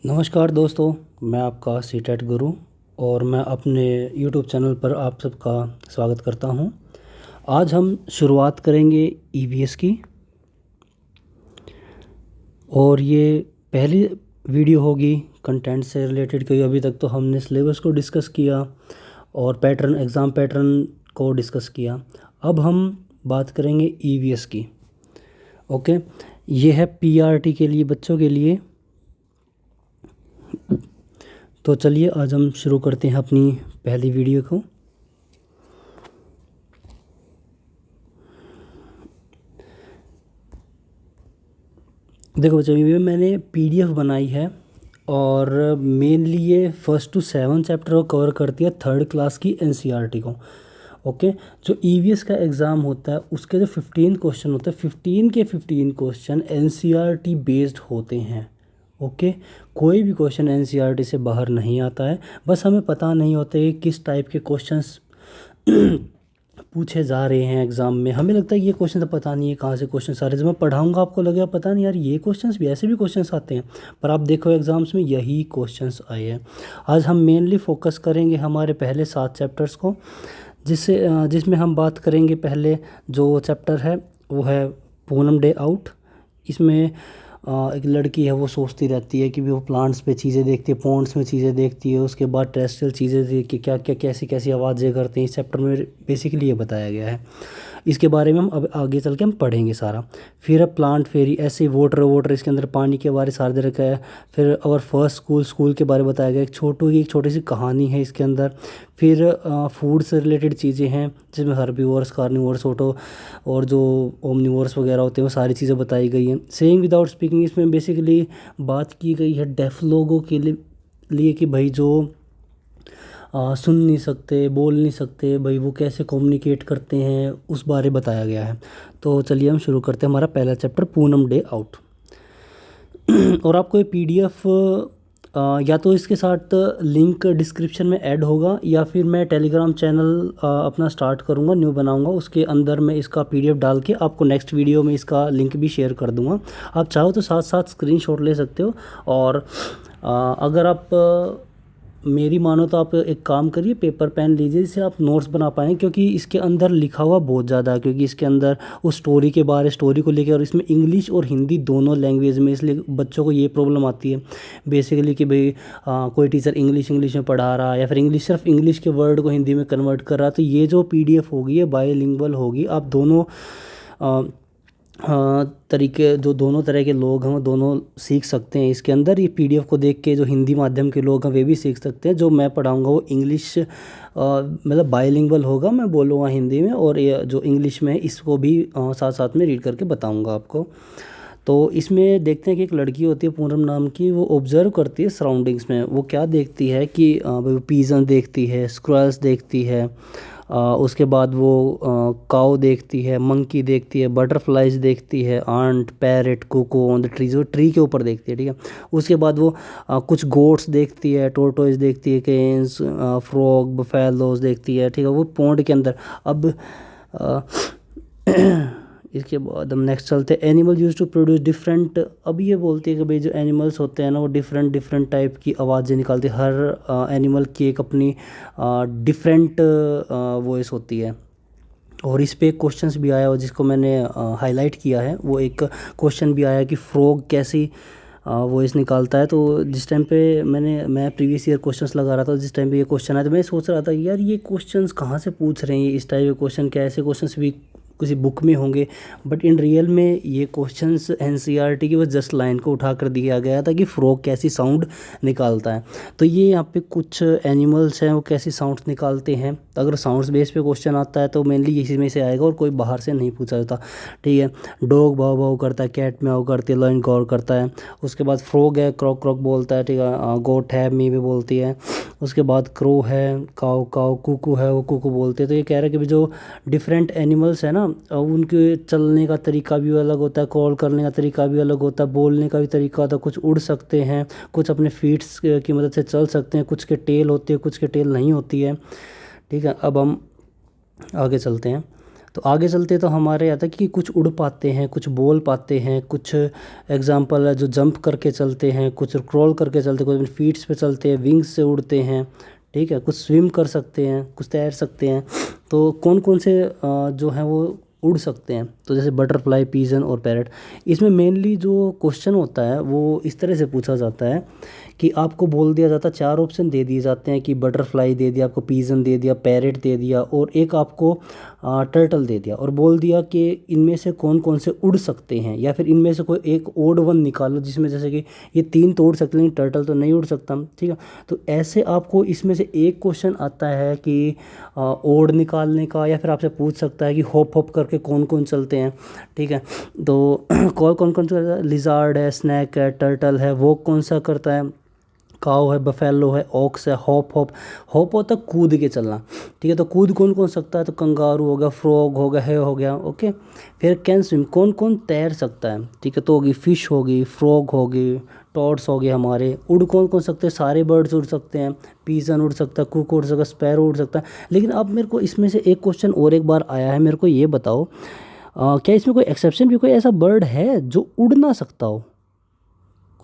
नमस्कार दोस्तों, मैं आपका सीटेट गुरु और मैं अपने यूट्यूब चैनल पर आप सबका स्वागत करता हूं। आज हम शुरुआत करेंगे ईवीएस की और ये पहली वीडियो होगी कंटेंट से रिलेटेड, क्योंकि अभी तक तो हमने सिलेबस को डिस्कस किया और एग्ज़ाम पैटर्न को डिस्कस किया। अब हम बात करेंगे ईवीएस की। ओके, ये है पीआरटी के लिए, बच्चों के लिए। तो चलिए आज हम शुरू करते हैं अपनी पहली वीडियो को। देखो बच्चों, ये मैंने पीडीएफ बनाई है और मेनली ये 1 to 7 चैप्टर को कवर करती है, 3rd क्लास की एनसीईआरटी को। ओके, जो ईवीएस का एग्ज़ाम होता है उसके जो 15 क्वेश्चन होते हैं, 15 के 15 क्वेश्चन एनसीईआरटी बेस्ड होते हैं। ओके, कोई भी क्वेश्चन एनसीईआरटी से बाहर नहीं आता है। बस हमें पता नहीं होता है किस टाइप के क्वेश्चंस पूछे जा रहे हैं एग्ज़ाम में। हमें लगता है ये क्वेश्चन तो पता नहीं है कहाँ से क्वेश्चन आ रहे हैं। जब मैं पढ़ाऊँगा आपको लगेगा पता नहीं यार, ये क्वेश्चंस भी ऐसे भी क्वेश्चंस आते हैं, पर आप देखो एग्ज़ाम्स में यही क्वेश्चंस आए हैं। आज हम मेनली फोकस करेंगे हमारे पहले 7 चैप्टर्स को, जिसमें हम बात करेंगे। पहले जो चैप्टर है वो है पूनम डे आउट। इसमें एक लड़की है, वो सोचती रहती है कि वो प्लांट्स पे चीज़ें देखती है, पॉन्ड्स में चीज़ें देखती है, उसके बाद टेरेस्ट्रियल चीज़ें देख के क्या क्या कैसी कैसी आवाज़ें करते हैं। इस चैप्टर में बेसिकली ये बताया गया है। इसके बारे में हम अब आगे चल के हम पढ़ेंगे सारा। फिर अब प्लांट फेरी, ऐसे वाटर इसके अंदर पानी के बारे सारा दे रखा है। फिर और फर्स्ट स्कूल के बारे में बताया गया। एक छोटी सी कहानी है इसके अंदर। फिर फूड से रिलेटेड चीज़ें हैं, जिसमें हर्बीवोरस, कार्निवोरस, और जो ओमनिवोरस वगैरह होते हैं, वो सारी चीज़ें बताई गई हैं। सेइंग विदाउट स्पीकिंग, इसमें बेसिकली बात की गई है डेफ लोगों के लिए कि भाई जो सुन नहीं सकते, बोल नहीं सकते, भाई वो कैसे कम्युनिकेट करते हैं, उस बारे बताया गया है। तो चलिए हम शुरू करते हैं हमारा पहला चैप्टर, पूनम डे आउट। और आपको ये पीडीएफ या तो इसके साथ लिंक डिस्क्रिप्शन में ऐड होगा, या फिर मैं टेलीग्राम चैनल अपना स्टार्ट करूँगा, न्यू बनाऊँगा, उसके अंदर मैं इसका पीडीएफ डाल के आपको नेक्स्ट वीडियो में इसका लिंक भी शेयर कर दूँगा। आप चाहो तो साथ साथ स्क्रीनशॉट ले सकते हो। और अगर आप मेरी मानो तो आप एक काम करिए, पेपर पेन लीजिए, जिससे आप नोट्स बना पाएँ, क्योंकि इसके अंदर लिखा हुआ बहुत ज़्यादा है। क्योंकि इसके अंदर उस स्टोरी को लेकर, और इसमें इंग्लिश और हिंदी दोनों लैंग्वेज में, इसलिए बच्चों को ये प्रॉब्लम आती है बेसिकली कि भाई कोई टीचर इंग्लिश में पढ़ा रहा है, या फिर सिर्फ इंग्लिश के वर्ड को हिंदी में कन्वर्ट कर रहा है। तो ये जो पीडीएफ होगी ये बायलिंगुअल होगी। आप दोनों तरीके, जो दोनों तरह के लोग हैं वो दोनों सीख सकते हैं इसके अंदर। ये पीडीएफ को देख के जो हिंदी माध्यम के लोग हैं वे भी सीख सकते हैं। जो मैं पढ़ाऊँगा वो इंग्लिश मतलब बायलिंगुअल होगा, मैं बोलूँगा हिंदी में, और ये जो इंग्लिश में है इसको भी साथ साथ में रीड करके बताऊँगा आपको। तो इसमें देखते हैं कि एक लड़की होती है पूनम नाम की, वो ऑब्जर्व करती है सराउंडिंग्स में। वो क्या देखती है कि पीजन देखती है, स्क्वेरल्स देखती है, उसके बाद वो काऊ देखती है, मंकी देखती है, बटरफ्लाइज देखती है, ant, parrot, cuckoo on the trees, वो ट्री के ऊपर देखती है। ठीक है, उसके बाद वो कुछ गोट्स देखती है, टोर्टोइज देखती है, केन्स, फ्रॉग, बफेलोज देखती है। ठीक है, वो पॉन्ड के अंदर। अब इसके बाद हम नेक्स्ट चलते हैं, animal use to produce different. अब ये बोलती है कि भाई जो एनिमल्स होते हैं ना, वो डिफरेंट टाइप की आवाज़ें निकालते हैं। हर एनिमल की एक अपनी डिफरेंट वॉइस होती है। और इस पे एक क्वेश्चंस भी आया, और जिसको मैंने हाईलाइट किया है, वो एक क्वेश्चन भी आया कि फ्रॉग कैसी वॉइस निकालता है। तो जिस टाइम पे मैं प्रीवियस ईयर क्वेश्चंस लगा रहा था, जिस टाइम पे ये क्वेश्चन आया, तो मैं सोच रहा था यार ये क्वेश्चंस कहाँ से पूछ रहे हैं, इस टाइप के क्वेश्चन, क्या ऐसे क्वेश्चंस भी किसी बुक में होंगे। बट इन रियल में ये क्वेश्चंस एनसीईआरटी की बस जस्ट लाइन को उठा कर दिया गया था कि फ्रॉग कैसी साउंड निकालता है। तो ये यहाँ पे कुछ एनिमल्स हैं वो कैसी साउंड्स निकालते हैं। अगर साउंड्स बेस पे क्वेश्चन आता है तो मेनली इसी में से आएगा, और कोई बाहर से नहीं पूछा जाता। ठीक है, डॉग भाव भाव करता है, कैट म्याऊ करती है, लायन गौर करता है। उसके बाद फ्रॉग है, क्रॉक क्रॉक बोलता है। ठीक है, गोट है, मी भी बोलती है। उसके बाद क्रो है, काऊ काऊ, कुकू है, वो कुकू बोलते हैं। तो ये कह रहा है कि जो डिफरेंट एनिमल्स है ना, उनके चलने का तरीका भी अलग होता है, कॉल करने का तरीका भी अलग होता है, बोलने का भी तरीका होता है। कुछ उड़ सकते हैं, कुछ अपने फीट्स की मदद से चल सकते हैं, कुछ के टेल होती है, कुछ के टेल नहीं होती है। ठीक है, अब हम आगे चलते हैं। तो आगे चलते तो हमारे आता है कि कुछ उड़ पाते हैं, कुछ बोल पाते हैं, कुछ एग्जाम्पल है जो जंप करके चलते हैं, कुछ क्रॉल करके चलते हैं, कुछ फीट्स पे चलते हैं, विंग्स से उड़ते हैं, ठीक है, कुछ स्विम कर सकते हैं, कुछ तैर सकते हैं। तो कौन कौन से जो हैं वो उड़ सकते हैं, तो जैसे बटरफ्लाई, पीजन और पैरट। इसमें मेनली जो क्वेश्चन होता है वो इस तरह से पूछा जाता है कि आपको बोल दिया जाता है, 4 ऑप्शन दे दिए जाते हैं कि बटरफ्लाई दे दिया आपको, पीजन दे दिया, पैरट दे दिया और एक आपको टर्टल दे दिया, और बोल दिया कि इनमें से कौन कौन से उड़ सकते हैं, या फिर इनमें से कोई एक ओड वन निकालो जिसमें जैसे कि ये 3 तो उड़ सकते हैं लेकिन टर्टल तो नहीं उड़ सकता, ठीक है। तो ऐसे आपको इसमें से एक क्वेश्चन आता है कि ओड निकालने का, या फिर आपसे पूछ सकता है कि हॉप हॉप करके कौन कौन चलते हैं, ठीक है। तो कौन कौन सा, लिजार्ड है, स्नैक है, टर्टल है, वो कौन सा करता है, काव है, बफेलो है, ऑक्स है, हॉप हॉप। हॉप होता है कूद के चलना, ठीक है। तो कूद कौन कौन सकता है, तो कंगारू हो गया, फ्रॉग हो गया, है हो गया, ओके। फिर कैन स्विम, कौन कौन तैर सकता है, ठीक है। तो होगी फिश होगी, फ्रॉग होगी, टॉड्स हो गए हमारे। उड़ कौन कौन सकते हैं, सारे बर्ड्स उड़ सकते हैं, पीजन उड़ सकता है, कुक उड़ सकता है, स्पैरो उड़ सकता है। लेकिन अब मेरे को इसमें से एक क्वेश्चन और एक बार आया है, मेरे को ये बताओ क्या इसमें कोई एक्सेप्शन भी, कोई ऐसा बर्ड है जो उड़ ना सकता हो,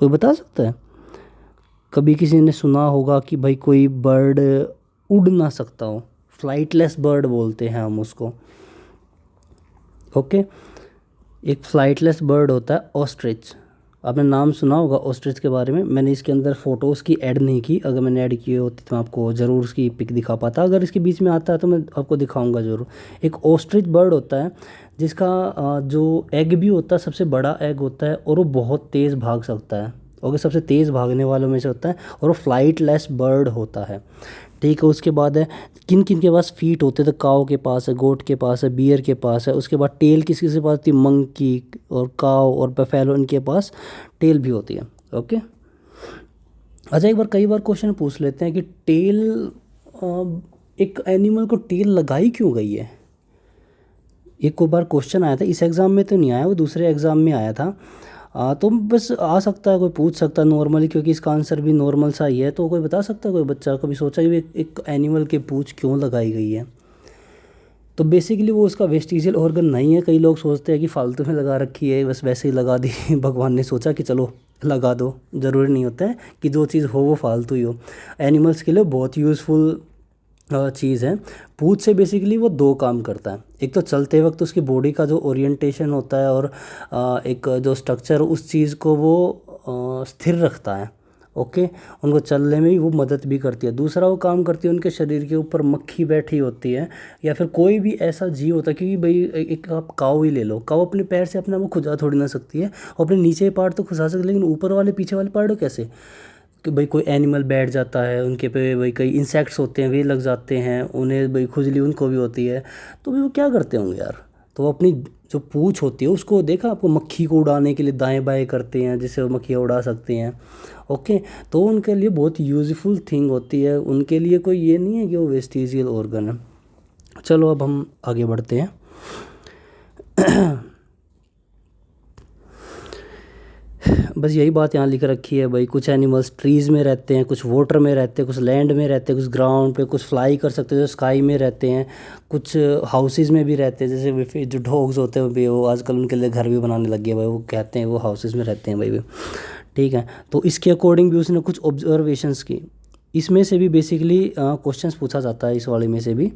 कोई बता सकता है? कभी किसी ने सुना होगा कि भाई कोई बर्ड उड़ ना सकता हो, फ्लाइटलेस बर्ड बोलते हैं हम उसको, ओके। एक फ्लाइटलेस बर्ड होता है ऑस्ट्रिच। आपने नाम सुना होगा ऑस्ट्रिच के बारे में। मैंने इसके अंदर फ़ोटोज़ की ऐड नहीं की, अगर मैंने ऐड की होती तो मैं आपको ज़रूर उसकी पिक दिखा पाता, अगर इसके बीच में आता है तो मैं आपको दिखाऊंगा ज़रूर। एक ऑस्ट्रिच बर्ड होता है जिसका जो एग भी होता है सबसे बड़ा एग होता है, और वो बहुत तेज़ भाग सकता है, ओके, सबसे तेज़ भागने वालों में से होता है, और वो फ्लाइटलेस बर्ड होता है, ठीक है। उसके बाद है किन किन के पास फीट होते हैं, तो काव के पास है, गोट के पास है, बियर के पास है। उसके बाद टेल किस किस के पास होती है, मंकी और काव और बफेलो, इनके पास टेल भी होती है, ओके। अच्छा, एक बार कई बार क्वेश्चन पूछ लेते हैं कि टेल, एक एनिमल को टेल लगाई क्यों गई है। एक को बार क्वेश्चन आया था, इस एग्ज़ाम में तो नहीं आया, वो दूसरे एग्ज़ाम में आया था। तो बस आ सकता है, कोई पूछ सकता है नॉर्मली, क्योंकि इसका आंसर भी नॉर्मल सा ही है। तो कोई बता सकता है, कोई बच्चा कभी सोचा कि एक एनिमल के पूंछ क्यों लगाई गई है। तो बेसिकली वो उसका वेस्टिजियल ऑर्गन नहीं है। कई लोग सोचते हैं कि फालतू में लगा रखी है, बस वैसे ही लगा दी भगवान ने सोचा कि चलो लगा दो। ज़रूरी नहीं होता है कि जो चीज़ हो वो फालतू ही हो। एनिमल्स के लिए बहुत यूज़फुल चीज़ है। पूंछ से बेसिकली वो 2 काम करता है। एक तो चलते वक्त उसकी बॉडी का जो ओरिएंटेशन होता है, और एक जो स्ट्रक्चर, उस चीज़ को वो स्थिर रखता है, ओके। उनको चलने में भी वो मदद भी करती है। दूसरा वो काम करती है, उनके शरीर के ऊपर मक्खी बैठी होती है, या फिर कोई भी ऐसा जीव होता है, क्योंकि भाई एक आप काऊ ही ले लो, काऊ अपने पैर से अपना वो खुजा थोड़ी ना सकती है, और अपने नीचे पार्ट तो खुजा सकती है, लेकिन ऊपर वाले पीछे वाले पार्ट कैसे, कि भाई कोई एनिमल बैठ जाता है उनके पे, भाई कई इंसेक्ट्स होते हैं वे लग जाते हैं उन्हें, भाई खुजली उनको भी होती है, तो भाई वो क्या करते होंगे यार। तो वो अपनी जो पूँछ होती है उसको, देखा आपको, मक्खी को उड़ाने के लिए दाएं बाएं करते हैं, जिससे वो मक्खियाँ उड़ा सकते हैं, ओके। तो उनके लिए बहुत यूज़फुल थिंग होती है, उनके लिए कोई ये नहीं है कि वो वेस्टिजियल ऑर्गन है। चलो अब हम आगे बढ़ते हैं। बस यही बात यहाँ लिख रखी है भाई, कुछ एनिमल्स ट्रीज़ में रहते हैं, कुछ वाटर में रहते हैं, कुछ लैंड में रहते हैं, कुछ ग्राउंड पे, कुछ फ्लाई कर सकते हैं जो स्काई में रहते हैं, कुछ हाउसेज में भी रहते हैं, जैसे जो डॉग्स होते हैं भाई, वो आजकल उनके लिए घर भी बनाने लग गए भाई, वो कहते हैं वो हाउसेज में रहते हैं भाई, ठीक है। तो इसके अकॉर्डिंग भी उसने कुछ ऑब्जर्वेशंस की, इसमें से भी बेसिकली क्वेश्चंस पूछा जाता है इस वाले में से भी,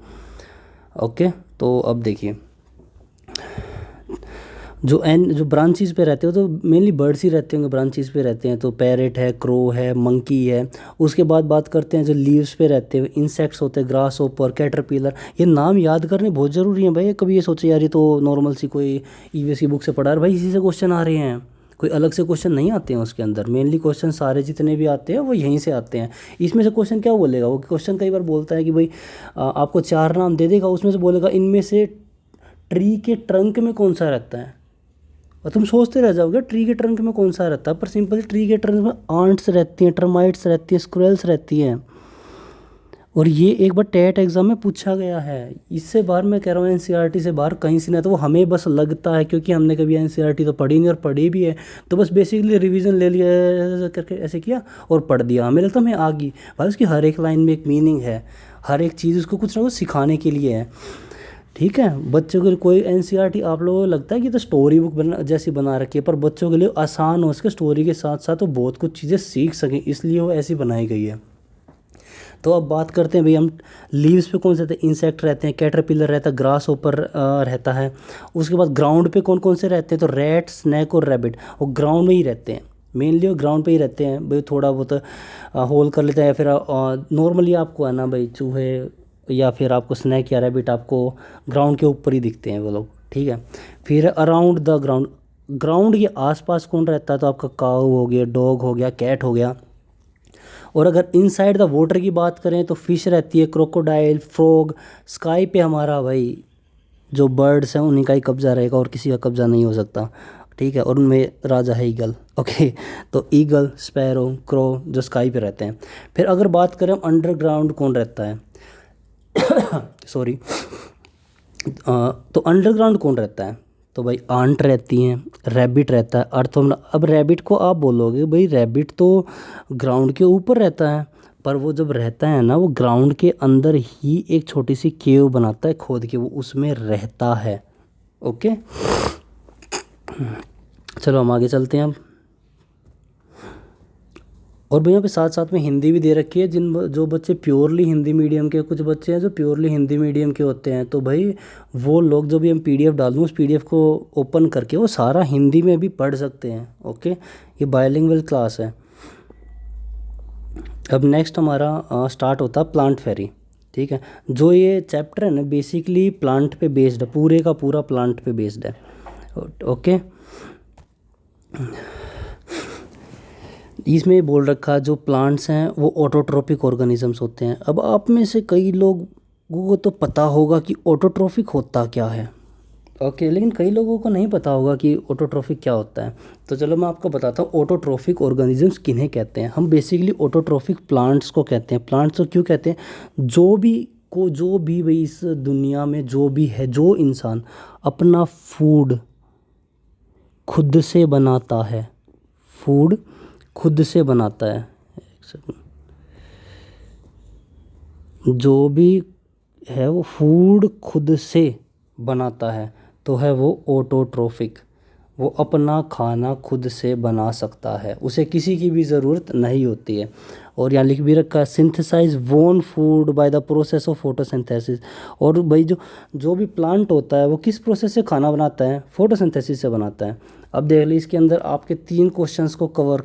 ओके। तो अब देखिए, जो ब्रांचेस पे रहते हो तो मेनली बर्ड्स ही रहते होंगे, ब्रांचेस पे रहते हैं, तो पैरेट है, क्रो है, मंकी है। उसके बाद बात करते हैं जो लीव्स पे रहते हैं, इंसेक्ट्स होते हैं, ग्रास होपर, कैटरपिलर। ये नाम याद करने बहुत ज़रूरी है भाई। कभी ये सोचे यार ये तो नॉर्मल सी कोई ईवीएस की बुक से पढ़ा है भाई, इसी से क्वेश्चन आ रहे हैं, कोई अलग से क्वेश्चन नहीं आते हैं उसके अंदर। मेनली क्वेश्चन सारे जितने भी आते हैं वो यहीं से आते हैं। इसमें से क्वेश्चन क्या बोलेगा, वो क्वेश्चन कई बार बोलता है कि भाई आपको 4 नाम दे देगा, उसमें से बोलेगा इनमें से ट्री के ट्रंक में कौन सा रहता है, और तुम सोचते रह जाओगे ट्री के ट्रंक में कौन सा रहता है। पर सिंपल ट्री के ट्रंक में आंट्स रहती हैं, टर्माइट्स रहती हैं, स्क्विरल्स रहती हैं, और ये एक बार टेट एग्जाम में पूछा गया है। इससे बाहर मैं कह रहा हूँ एनसीईआरटी से बाहर कहीं से नहीं, तो वो हमें बस लगता है क्योंकि हमने कभी एनसीईआरटी तो पढ़ी नहीं, और पढ़ी भी है तो बस बेसिकली रिवीजन ले लिया करके ऐसे किया और पढ़ दिया, हमें लगता हमें आ गई। भाई उसकी हर एक लाइन में एक मीनिंग है, हर एक चीज़ उसको कुछ ना कुछ सिखाने के लिए है, ठीक है। बच्चों के लिए कोई एनसीईआरटी आप लोगों को लगता है कि तो स्टोरी बुक जैसी बना रखी है, पर बच्चों के लिए आसान हो सके, स्टोरी के साथ साथ वो बहुत कुछ चीज़ें सीख सकें, इसलिए वो ऐसी बनाई गई है। तो अब बात करते हैं भाई हम लीव्स पे कौन से रहते हैं, इंसेक्ट रहते हैं, कैटरपिलर रहता है, ग्रास ऊपर रहता है। उसके बाद ग्राउंड पे कौन कौन से रहते हैं, तो रैट, स्नैक और रैबिट, वो ग्राउंड में ही रहते हैं, मेनली वो ग्राउंड पे ही रहते हैं भाई। थोड़ा बहुत होल कर लेते हैं, या फिर नॉर्मली आपको है ना भाई चूहे या फिर आपको स्नैक या रैबिट आपको ग्राउंड के ऊपर ही दिखते हैं वो लोग, ठीक है। फिर अराउंड द ग्राउंड, ग्राउंड के आसपास कौन रहता है, तो आपका काऊ हो गया, डॉग हो गया, कैट हो गया। और अगर इनसाइड द वाटर की बात करें तो फिश रहती है, क्रोकोडाइल, फ्रॉग। स्काई पे हमारा भाई जो बर्ड्स हैं उन्हीं का ही कब्जा रहेगा और किसी का कब्जा नहीं हो सकता, ठीक है। और उनमें राजा है ईगल, ओके। तो ईगल, स्पैरो, क्रो जो स्काई पे रहते हैं। फिर अगर बात करें अंडरग्राउंड कौन रहता है सॉरी, तो अंडरग्राउंड कौन रहता है, तो भाई आंट रहती हैं, रैबिट रहता है, अर्थवर्म। अब रैबिट को आप बोलोगे भाई रैबिट तो ग्राउंड के ऊपर रहता है, पर वो जब रहता है ना वो ग्राउंड के अंदर ही एक छोटी सी केव बनाता है खोद के, वो उसमें रहता है, ओके। चलो हम आगे चलते हैं अब। और भैया पे साथ साथ में हिंदी भी दे रखी है, जो बच्चे प्योरली हिंदी मीडियम के, कुछ बच्चे हैं जो प्योरली हिंदी मीडियम के होते हैं, तो भाई वो लोग जो भी हम पीडीएफ डाल दूँ उस पीडीएफ को ओपन करके वो सारा हिंदी में भी पढ़ सकते हैं, ओके। ये बायलिंगुअल क्लास है। अब नेक्स्ट हमारा स्टार्ट होता है प्लांट फेरी, ठीक है। जो ये चैप्टर है ना बेसिकली प्लांट पे बेस्ड है, पूरे का पूरा प्लांट पे बेस्ड है, ओके। इसमें बोल रखा जो प्लांट्स हैं वो ऑटोट्रोपिक ऑर्गेनिजम्स होते हैं। अब आप में से कई लोगों को तो पता होगा कि ऑटोट्रोफिक होता क्या है, ओके, लेकिन कई लोगों को नहीं पता होगा कि ऑटोट्रोफिक क्या होता है। तो चलो मैं आपको बताता हूँ ऑटोट्रोफिक ऑर्गेनिजम्स किन्हें कहते हैं। हम बेसिकली ऑटोट्रोफिक प्लांट्स को कहते हैं। प्लांट्स को क्यों कहते हैं, जो भी भाई इस दुनिया में जो भी है, जो इंसान अपना फूड खुद से बनाता है, फूड खुद से बनाता है, एक सेकंड, जो भी है वो फूड खुद से बनाता है तो है वो ऑटोट्रोफिक। वो अपना खाना खुद से बना सकता है, उसे किसी की भी ज़रूरत नहीं होती है। और यहाँ लिख भी रखा है सिंथेसाइज वोन food by the process of photosynthesis. और भाई जो भी प्लांट होता है वो किस प्रोसेस से खाना बनाता है, फोटोसिंथेसिस से बनाता है। अब देख लीजिए इसके अंदर आपके 3 क्वेश्चंस को कवर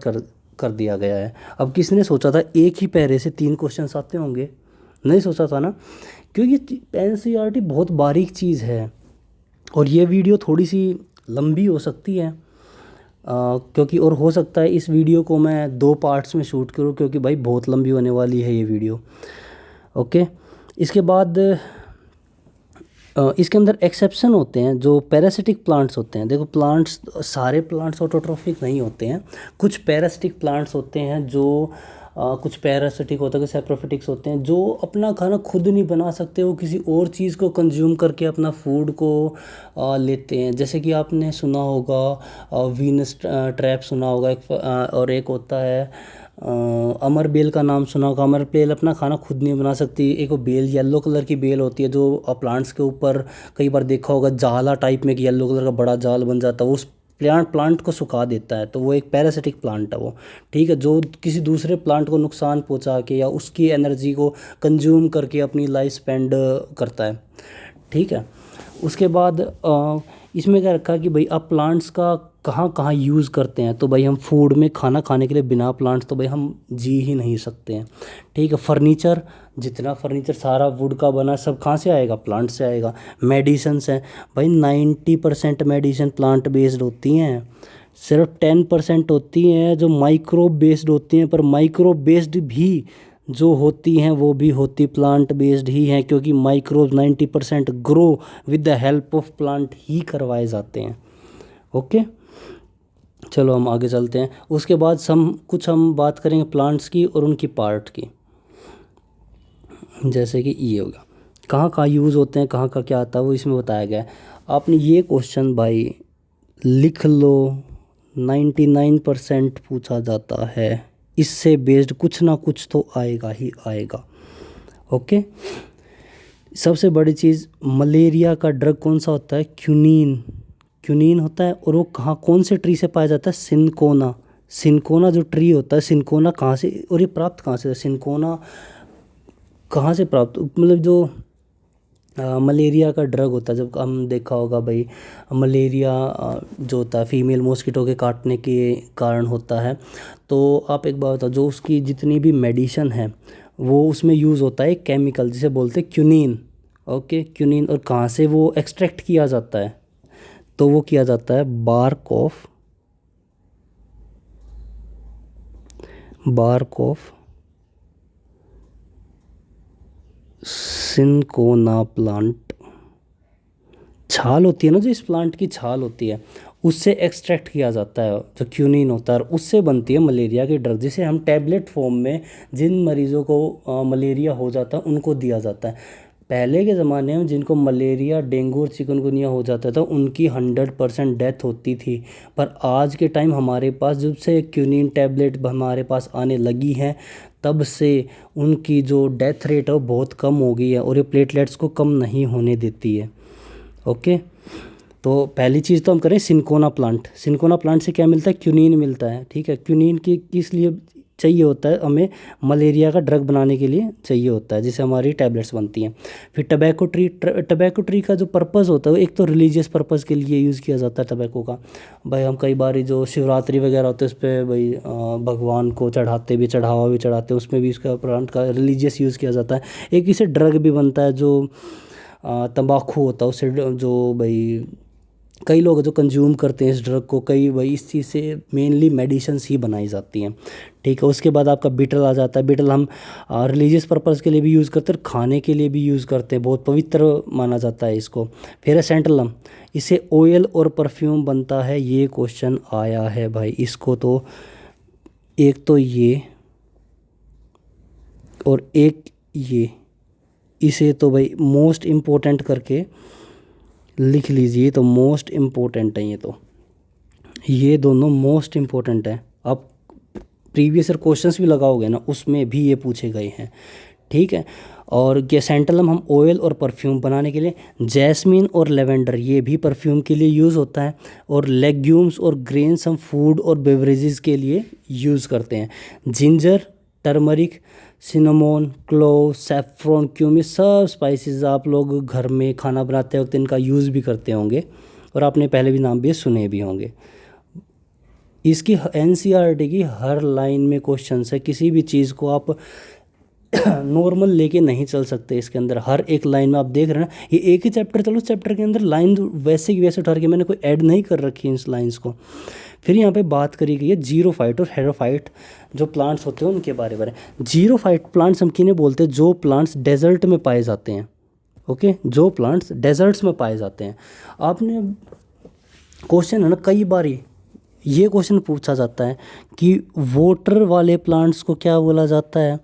कर दिया गया है। अब किसने सोचा था एक ही पैरे से 3 क्वेश्चंस आते होंगे, नहीं सोचा था ना, क्योंकि एनसीईआरटी बहुत बारीक चीज़ है। और ये वीडियो थोड़ी सी लंबी हो सकती है, क्योंकि और हो सकता है इस वीडियो को मैं 2 पार्ट्स में शूट करूँ, क्योंकि भाई बहुत लंबी होने वाली है ये वीडियो, ओके। इसके बाद इसके अंदर एक्सेप्शन होते हैं जो पैरासिटिक प्लांट्स होते हैं। देखो प्लांट्स, सारे प्लांट्स ऑटोट्रोफिक नहीं होते हैं, कुछ पैरासिटिक प्लांट्स होते हैं जो कुछ पैरासिटिक होता है, कुछ सैप्रोफिटिक्स होते हैं जो अपना खाना खुद नहीं बना सकते, वो किसी और चीज़ को कंज्यूम करके अपना फूड को लेते हैं। जैसे कि आपने सुना होगा वीनस ट्रैप सुना होगा एक, और एक होता है अमर बेल का नाम सुना होगा। अमर बेल अपना खाना खुद नहीं बना सकती। एक वो बेल येलो कलर की बेल होती है जो प्लांट्स के ऊपर कई बार देखा होगा जाला टाइप में कि येलो कलर का बड़ा जाल बन जाता है, वो उस प्लांट को सुखा देता है, तो वो एक पैरासिटिक प्लांट है वो, ठीक है, जो किसी दूसरे प्लांट को नुकसान पहुंचा के या उसकी एनर्जी को कंज्यूम करके अपनी लाइफ स्पेंड करता है, ठीक है। उसके बाद इसमें क्या रखा कि भाई आप प्लांट्स का कहाँ कहाँ यूज़ करते हैं, तो भाई हम फूड में खाना खाने के लिए बिना प्लांट्स तो भाई हम जी ही नहीं सकते हैं, ठीक है। फर्नीचर, जितना फर्नीचर सारा वुड का बना सब कहाँ से आएगा, प्लांट से आएगा। मेडिसन्स हैं भाई 90% मेडिसिन प्लांट बेस्ड होती हैं, सिर्फ 10% होती हैं जो माइक्रोब बेस्ड होती हैं, पर माइक्रोब बेस्ड भी जो होती हैं वो भी होती प्लांट बेस्ड ही हैं, क्योंकि microbe 90% grow with the help of plant ही करवाए जाते हैं, ओके। चलो हम आगे चलते हैं। उसके बाद हम बात करेंगे प्लांट्स की और उनकी पार्ट की, जैसे कि ये होगा कहाँ कहाँ यूज़ होते हैं, कहाँ का क्या आता है वो इसमें बताया गया है। आपने ये क्वेश्चन भाई लिख लो, 99% पूछा जाता है, इससे बेस्ड कुछ ना कुछ तो आएगा ही आएगा, ओके। सबसे बड़ी चीज़, मलेरिया का ड्रग कौन सा होता है? क्यूनिन। क्यूनिन होता है, और वो कहाँ, कौन से ट्री से पाया जाता है? सिनकोना। सिनकोना जो ट्री होता है, सिनकोना कहाँ से, और ये प्राप्त कहाँ से है? सिनकोना कहाँ से प्राप्त, मतलब जो मलेरिया का ड्रग होता है, जब हम देखा होगा भाई, मलेरिया जो होता है फीमेल मॉस्किटो के काटने के कारण होता है। तो आप एक बात बताओ, जो उसकी जितनी भी मेडिसिन है वो उसमें यूज़ होता है एक केमिकल जिसे बोलते हैं क्यूनिन। Okay, quinine. और कहाँ से वो एक्सट्रैक्ट किया जाता है? तो वो किया जाता है बार्क ऑफ सिनकोना प्लांट। छाल होती है ना, जो इस प्लांट की छाल होती है, उससे एक्सट्रैक्ट किया जाता है जो क्यूनिन होता है, और उससे बनती है मलेरिया की ड्रग, जिसे हम टैबलेट फॉर्म में जिन मरीज़ों को मलेरिया हो जाता है उनको दिया जाता है। पहले के ज़माने में जिनको मलेरिया, डेंगू और चिकनगुनिया हो जाता था उनकी 100% डेथ होती थी। पर आज के टाइम हमारे पास जब से क्यूनिन टैबलेट हमारे पास आने लगी हैं, तब से उनकी जो डेथ रेट है वो बहुत कम हो गई है, और ये प्लेटलेट्स को कम नहीं होने देती है। ओके, तो पहली चीज़ तो हम करें सिनकोना प्लांट। सिनकोना प्लांट से क्या मिलता है? क्यूनिन मिलता है। ठीक है, क्यूनिन की किस लिए चाहिए होता है? हमें मलेरिया का ड्रग बनाने के लिए चाहिए होता है, जिससे हमारी टैबलेट्स बनती हैं। फिर टबैको ट्री। टबैको ट्री का जो पर्पज़ होता है वो एक तो रिलीजियस पर्पज़ के लिए यूज़ किया जाता है टबैको का। भाई हम कई बार जो शिवरात्रि वगैरह होते हैं उस पर भाई भगवान को चढ़ाते भी, चढ़ावा भी चढ़ाते हैं, उसमें भी इसका प्लांट का रिलीजियस यूज़ किया जाता है। एक इसे ड्रग भी बनता है, जो तंबाकू होता है उससे, जो भाई कई लोग जो कंज्यूम करते हैं इस ड्रग को, कई भाई इस चीज़ से मेनली मेडिसिन्स ही बनाई जाती हैं। ठीक है, उसके बाद आपका बीटल आ जाता है। बीटल हम रिलीजियस पर्पज़ के लिए भी यूज़ करते हैं, खाने के लिए भी यूज़ करते हैं, बहुत पवित्र माना जाता है इसको। फिर है सेंटलम, इससे ऑयल और परफ्यूम बनता है। ये क्वेश्चन आया है भाई, इसको तो एक तो ये और एक ये, इसे तो भाई मोस्ट इम्पोर्टेंट करके लिख लीजिए। तो मोस्ट इम्पोर्टेंट है ये दोनों मोस्ट इम्पोर्टेंट है। आप प्रीवियस ईयर क्वेश्चंस भी लगाओगे ना, उसमें भी ये पूछे गए हैं। ठीक है, और गेसेंटलम हम ऑयल और परफ्यूम बनाने के लिए, जैस्मिन और लेवेंडर ये भी परफ्यूम के लिए यूज़ होता है, और लेग्यूम्स और ग्रेन्स हम फूड और बेवरेजेस के लिए यूज़ करते हैं। Ginger, turmeric, cinnamon, clove, saffron, cumin, सब स्पाइसेस आप लोग घर में खाना बनाते वक्त इनका यूज़ भी करते होंगे, और आपने पहले भी नाम भी सुने भी होंगे। इसकी NCERT की हर लाइन में क्वेश्चन है, किसी भी चीज़ को आप नॉर्मल लेके नहीं चल सकते। इसके अंदर हर एक लाइन में आप देख रहे हैं ना, ये एक ही चैप्टर चलो, चैप्टर के अंदर लाइन वैसे की वैसे उठा के, मैंने कोई ऐड नहीं कर रखी इन लाइंस को। फिर यहाँ पे बात करी गई है जीरोफाइट और हेरोफाइट जो प्लांट्स होते हैं उनके बारे में। जीरोफाइट प्लांट्स हम किन्हें बोलते हैं? जो प्लांट्स डेजर्ट में पाए जाते हैं। ओके, जो प्लांट्स डेजर्ट्स में पाए जाते हैं। आपने क्वेश्चन है ना, कई बार ये क्वेश्चन पूछा जाता है कि वाटर वाले प्लांट्स को क्या बोला जाता है,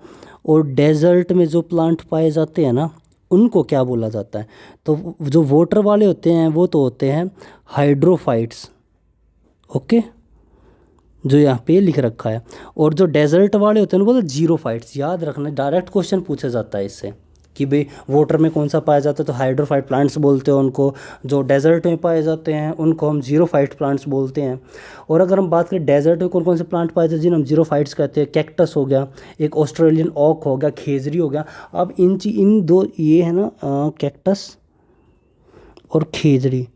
और डेजर्ट में जो प्लांट पाए जाते हैं ना उनको क्या बोला जाता है। तो जो वाटर वाले होते हैं वो तो होते हैं हाइड्रोफाइट्स। ओके, जो यहाँ पे लिख रखा है, और जो डेजर्ट वाले होते हैं वो तो जीरोफाइट्स। याद रखना, डायरेक्ट क्वेश्चन पूछा जाता है इससे कि भाई वाटर में कौन सा पाया जाता है, तो हाइड्रोफाइट प्लांट्स बोलते हैं उनको। जो डेजर्ट में पाए जाते हैं उनको हम जीरोफाइट प्लांट्स बोलते हैं। और अगर हम बात करें डेजर्ट में कौन कौन से प्लांट पाए जाते हैं जिन्हें हम जीरोफाइट्स कहते हैं, कैक्टस हो गया, एक ऑस्ट्रेलियन ओक हो गया, खेजरी हो गया। अब इन दो ये है ना, कैक्टस और खेजड़ी,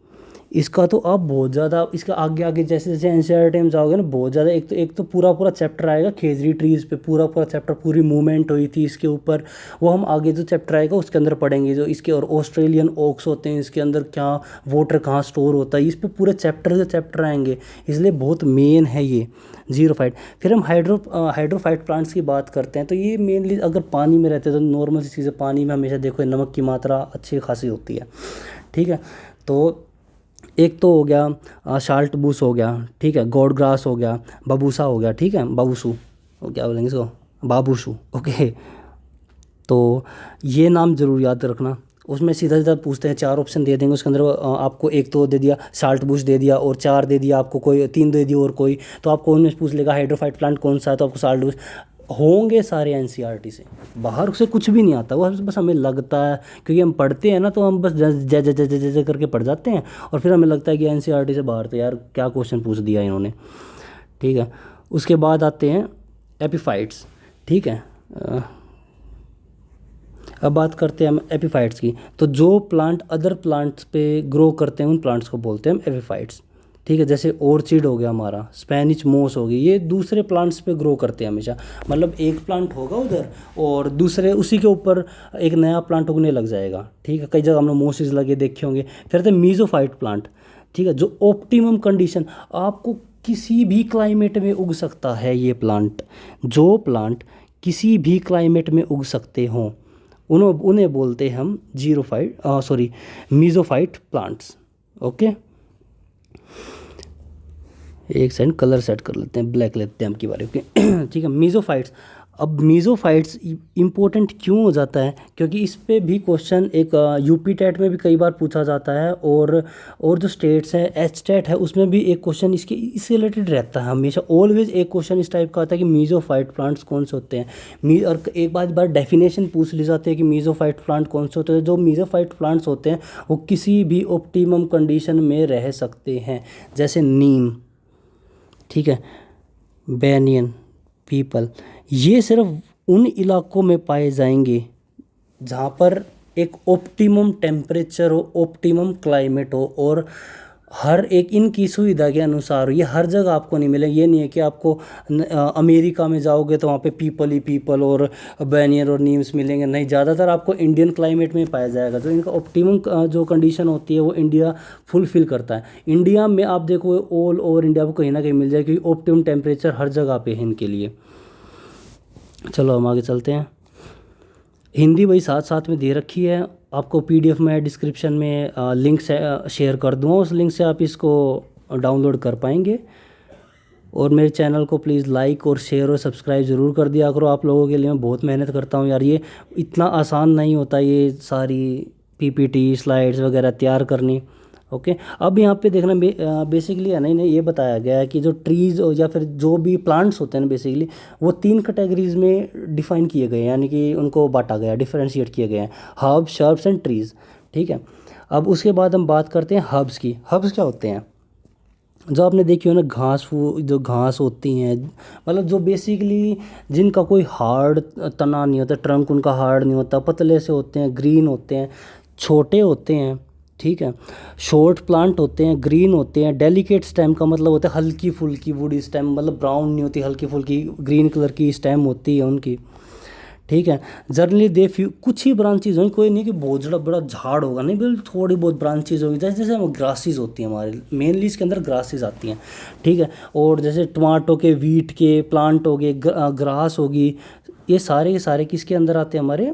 इसका तो आप बहुत ज़्यादा, इसका आगे आगे जैसे जैसे NCERT में जाओगे ना, बहुत ज़्यादा एक तो पूरा चैप्टर आएगा खेजड़ी ट्रीज़ पे, पूरा चैप्टर, पूरी मूवमेंट हुई थी इसके ऊपर। वो हम आगे जो चैप्टर आएगा उसके अंदर पढ़ेंगे, जो इसके और ऑस्ट्रेलियन ओक्स होते हैं, इसके अंदर क्या वाटर कहाँ स्टोर होता है, इस पर पूरे चैप्टर आएंगे, इसलिए बहुत मेन है ये जीरोफाइट। फिर हम हाइड्रोफाइट प्लांट्स की बात करते हैं, तो ये मेनली अगर पानी में रहते हैं तो नॉर्मल सी चीज़ें, पानी में हमेशा देखो नमक की मात्रा अच्छी खासी होती है। ठीक है, तो एक तो हो गया शाल्ट बूस हो गया, ठीक है, गॉड ग्रास हो गया, बबूसा हो गया, ठीक है, बाबूसू, क्या बोलेंगे इसको, बाबूसू। ओके, तो ये नाम ज़रूर याद रखना। उसमें सीधा सीधा पूछते हैं, 4 ऑप्शन दे देंगे उसके अंदर, आपको एक तो दे दिया शाल्ट बुश दे दिया, और 4 दे दिया आपको, कोई 3 दे दिया और कोई, तो आपको उनमें पूछ लेगा हाइड्रोफाइट प्लांट कौन सा है, तो आपको शाल्ट बुश। होंगे सारे एनसीईआरटी से, बाहर से कुछ भी नहीं आता, वो बस हमें लगता है क्योंकि हम पढ़ते हैं ना, तो हम बस जय जय जय जय जय करके पढ़ जाते हैं और फिर हमें लगता है कि एनसीईआरटी से बाहर, तो यार क्या क्वेश्चन पूछ दिया इन्होंने। ठीक है, उसके बाद आते हैं एपिफाइट्स। ठीक है, अब बात करते हैं हम एपिफाइट्स की। तो जो प्लांट अदर प्लांट्स पे ग्रो करते हैं उन प्लांट्स को बोलते हैं हम एपिफाइट्स। ठीक है, जैसे ऑर्चिड हो गया हमारा, स्पेनिश मोस हो गई, ये दूसरे प्लांट्स पे ग्रो करते हैं हमेशा। मतलब एक प्लांट होगा उधर और दूसरे उसी के ऊपर एक नया प्लांट उगने लग जाएगा। ठीक है, कई जगह हमने मोसेस लगे देखे होंगे। फिर आते हैं मीजोफाइट प्लांट। ठीक है, जो ऑप्टिमम कंडीशन, आपको किसी भी क्लाइमेट में उग सकता है ये प्लांट। जो प्लांट किसी भी क्लाइमेट में उग सकते हों उन्हें बोलते हैं हम मीजोफाइट प्लांट्स। ओके, एक सेकंड कलर सेट कर लेते हैं, ब्लैक लेते हैं हम की बारी। ओके ठीक है, मीजोफाइट्स। अब मीजोफाइट्स इम्पोर्टेंट क्यों हो जाता है, क्योंकि इस पे भी क्वेश्चन एक यूपी टेट में भी कई बार पूछा जाता है, और जो स्टेट्स है एच टेट है उसमें भी एक क्वेश्चन इससे रिलेटेड रहता है हमेशा। ऑलवेज एक क्वेश्चन इस टाइप का आता है कि मीजोफाइट प्लांट्स कौन से होते हैं। और एक बार डेफिनेशन पूछ ली जाती है कि मीजोफाइट प्लांट कौन से होते हैं। जो मीजोफाइट प्लांट्स होते हैं वो किसी भी ऑप्टिमम कंडीशन में रह सकते हैं, जैसे नीम, ठीक है, बैनियन, पीपल। ये सिर्फ उन इलाकों में पाए जाएंगे जहाँ पर एक ऑप्टिमम टेम्परेचर हो, ऑप्टिमम क्लाइमेट हो, और हर एक इनकी सुविधा के अनुसार हो। ये हर जगह आपको नहीं मिलेगा। ये नहीं है कि आपको अमेरिका में जाओगे तो वहाँ पे पीपल ही पीपल और बैनियर और नीम्स मिलेंगे, नहीं, ज़्यादातर आपको इंडियन क्लाइमेट में पाया जाएगा। जो इनका ऑप्टिमम जो कंडीशन होती है वो इंडिया फुलफिल करता है। इंडिया में आप देखो ऑल ओवर इंडिया को कहीं ना कहीं मिल जाएगा, क्योंकि ऑप्टिमम टेम्परेचर हर जगह पे है इनके लिए। चलो हम आगे चलते हैं। हिंदी वही साथ साथ में दे रखी है, आपको पीडीएफ में डिस्क्रिप्शन में लिंक से शेयर कर दूँगा, उस लिंक से आप इसको डाउनलोड कर पाएंगे। और मेरे चैनल को प्लीज़ लाइक और शेयर और सब्सक्राइब ज़रूर कर दिया करो। आप लोगों के लिए मैं बहुत मेहनत करता हूँ यार, ये इतना आसान नहीं होता ये सारी पीपीटी स्लाइड्स वगैरह तैयार करनी। ओके, अब यहाँ पे देखना बेसिकली है नहीं ये बताया गया है कि जो ट्रीज़ या फिर जो भी प्लांट्स होते हैं बेसिकली वो 3 कैटेगरीज में डिफाइन किए गए हैं, यानी कि उनको बांटा गया, डिफरेंशिएट किए गए हैं, हर्ब, शर्ब्स एंड ट्रीज़। ठीक है, अब उसके बाद हम बात करते हैं हर्ब्स की। हर्ब्स क्या होते हैं? जो आपने देखी हो ना, जो घास होती हैं, मतलब जो बेसिकली जिनका कोई हार्ड तना नहीं होता, ट्रंक उनका हार्ड नहीं होता, पतले से होते हैं, ग्रीन होते हैं, छोटे होते हैं। ठीक है, शॉर्ट प्लांट होते हैं, ग्रीन होते हैं, डेलिकेट स्टेम का मतलब होता है हल्की फुल्की वुडी स्टेम, मतलब ब्राउन नहीं होती, हल्की फुल्की ग्रीन कलर की स्टेम होती है उनकी। ठीक है, जनरली दे फ्यू, कुछ ही ब्रांचेज होंगी, कोई नहीं कि बहुत बड़ा झाड़ होगा, नहीं, बिल्कुल थोड़ी बहुत ब्रांचेज होगी, जैसे जैसे हम ग्रासेस होती हैं हमारे, मेनली इसके अंदर ग्रासेस आती हैं। ठीक है, और जैसे टमाटो के, वीट के प्लांट हो गए, ग्रास होगी, ये सारे के सारे किसके अंदर आते हैं? हमारे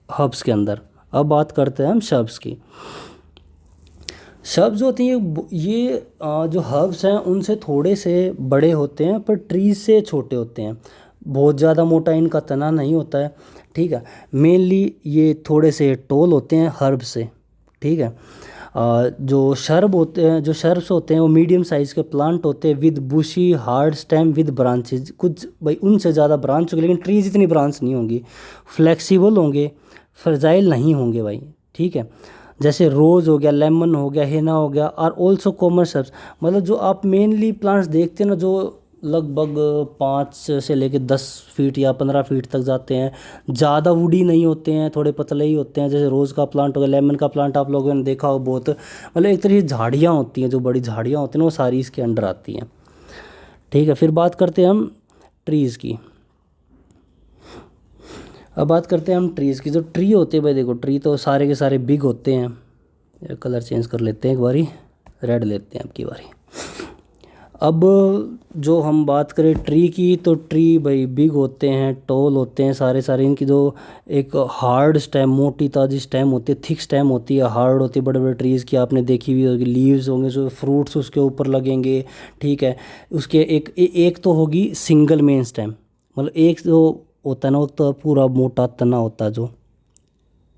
हर्ब्स के अंदर। अब बात करते हैं हम शर्ब्स की। शर्ब्स होती हैं ये जो हर्ब्स हैं उनसे थोड़े से बड़े होते हैं, पर ट्रीज से छोटे होते हैं, बहुत ज़्यादा मोटा इनका तना नहीं होता है। ठीक है, मेनली ये थोड़े से टोल होते हैं हर्ब से। ठीक है, जो शर्ब्स होते हैं वो मीडियम साइज़ के प्लांट होते हैं with bushy hard stem with branches. कुछ भाई उनसे ज़्यादा ब्रांच होगी, लेकिन ट्रीज इतनी ब्रांच नहीं होंगी, फ्लेक्सिबल होंगे, फ्रजाइल नहीं होंगे भाई। ठीक है, जैसे रोज़ हो गया, लेमन हो गया, हेना हो गया, और ऑल्सो कॉमन शर्ब्स। मतलब जो आप मेनली प्लांट्स देखते हैं ना, जो लगभग 5 से लेकर 10 फीट या 15 फीट तक जाते हैं, ज़्यादा वुडी नहीं होते हैं, थोड़े पतले ही होते हैं। जैसे रोज़ का प्लांट हो गया, लेमन का प्लांट आप लोगों ने देखा हो, बहुत मतलब एक तरह की झाड़ियाँ होती हैं, जो बड़ी झाड़ियाँ होती हैं वो सारी इसके अंडर आती हैं। ठीक है, फिर बात करते हैं हम ट्रीज़ की। अब बात करते हैं हम ट्रीज़ की। जो ट्री होते हैं भाई, देखो ट्री तो सारे के सारे बिग होते हैं। कलर चेंज कर लेते हैं, एक बारी रेड लेते हैं आपकी बारी। अब जो हम बात करें ट्री की, तो ट्री भाई बिग होते हैं, टॉल होते हैं सारे सारे। इनकी जो एक हार्ड स्टेम, मोटी ताज़ी स्टेम होती है, थिक स्टेम होती है, हार्ड होती है। बड़े बड़े ट्रीज़ की आपने देखी हुई होगी, लीव्स होंगे, जो फ्रूट्स उसके ऊपर लगेंगे। ठीक है, उसके एक तो होगी सिंगल मेन स्टेम, मतलब एक जो होता है ना, वो तो पूरा मोटा तना होता है जो।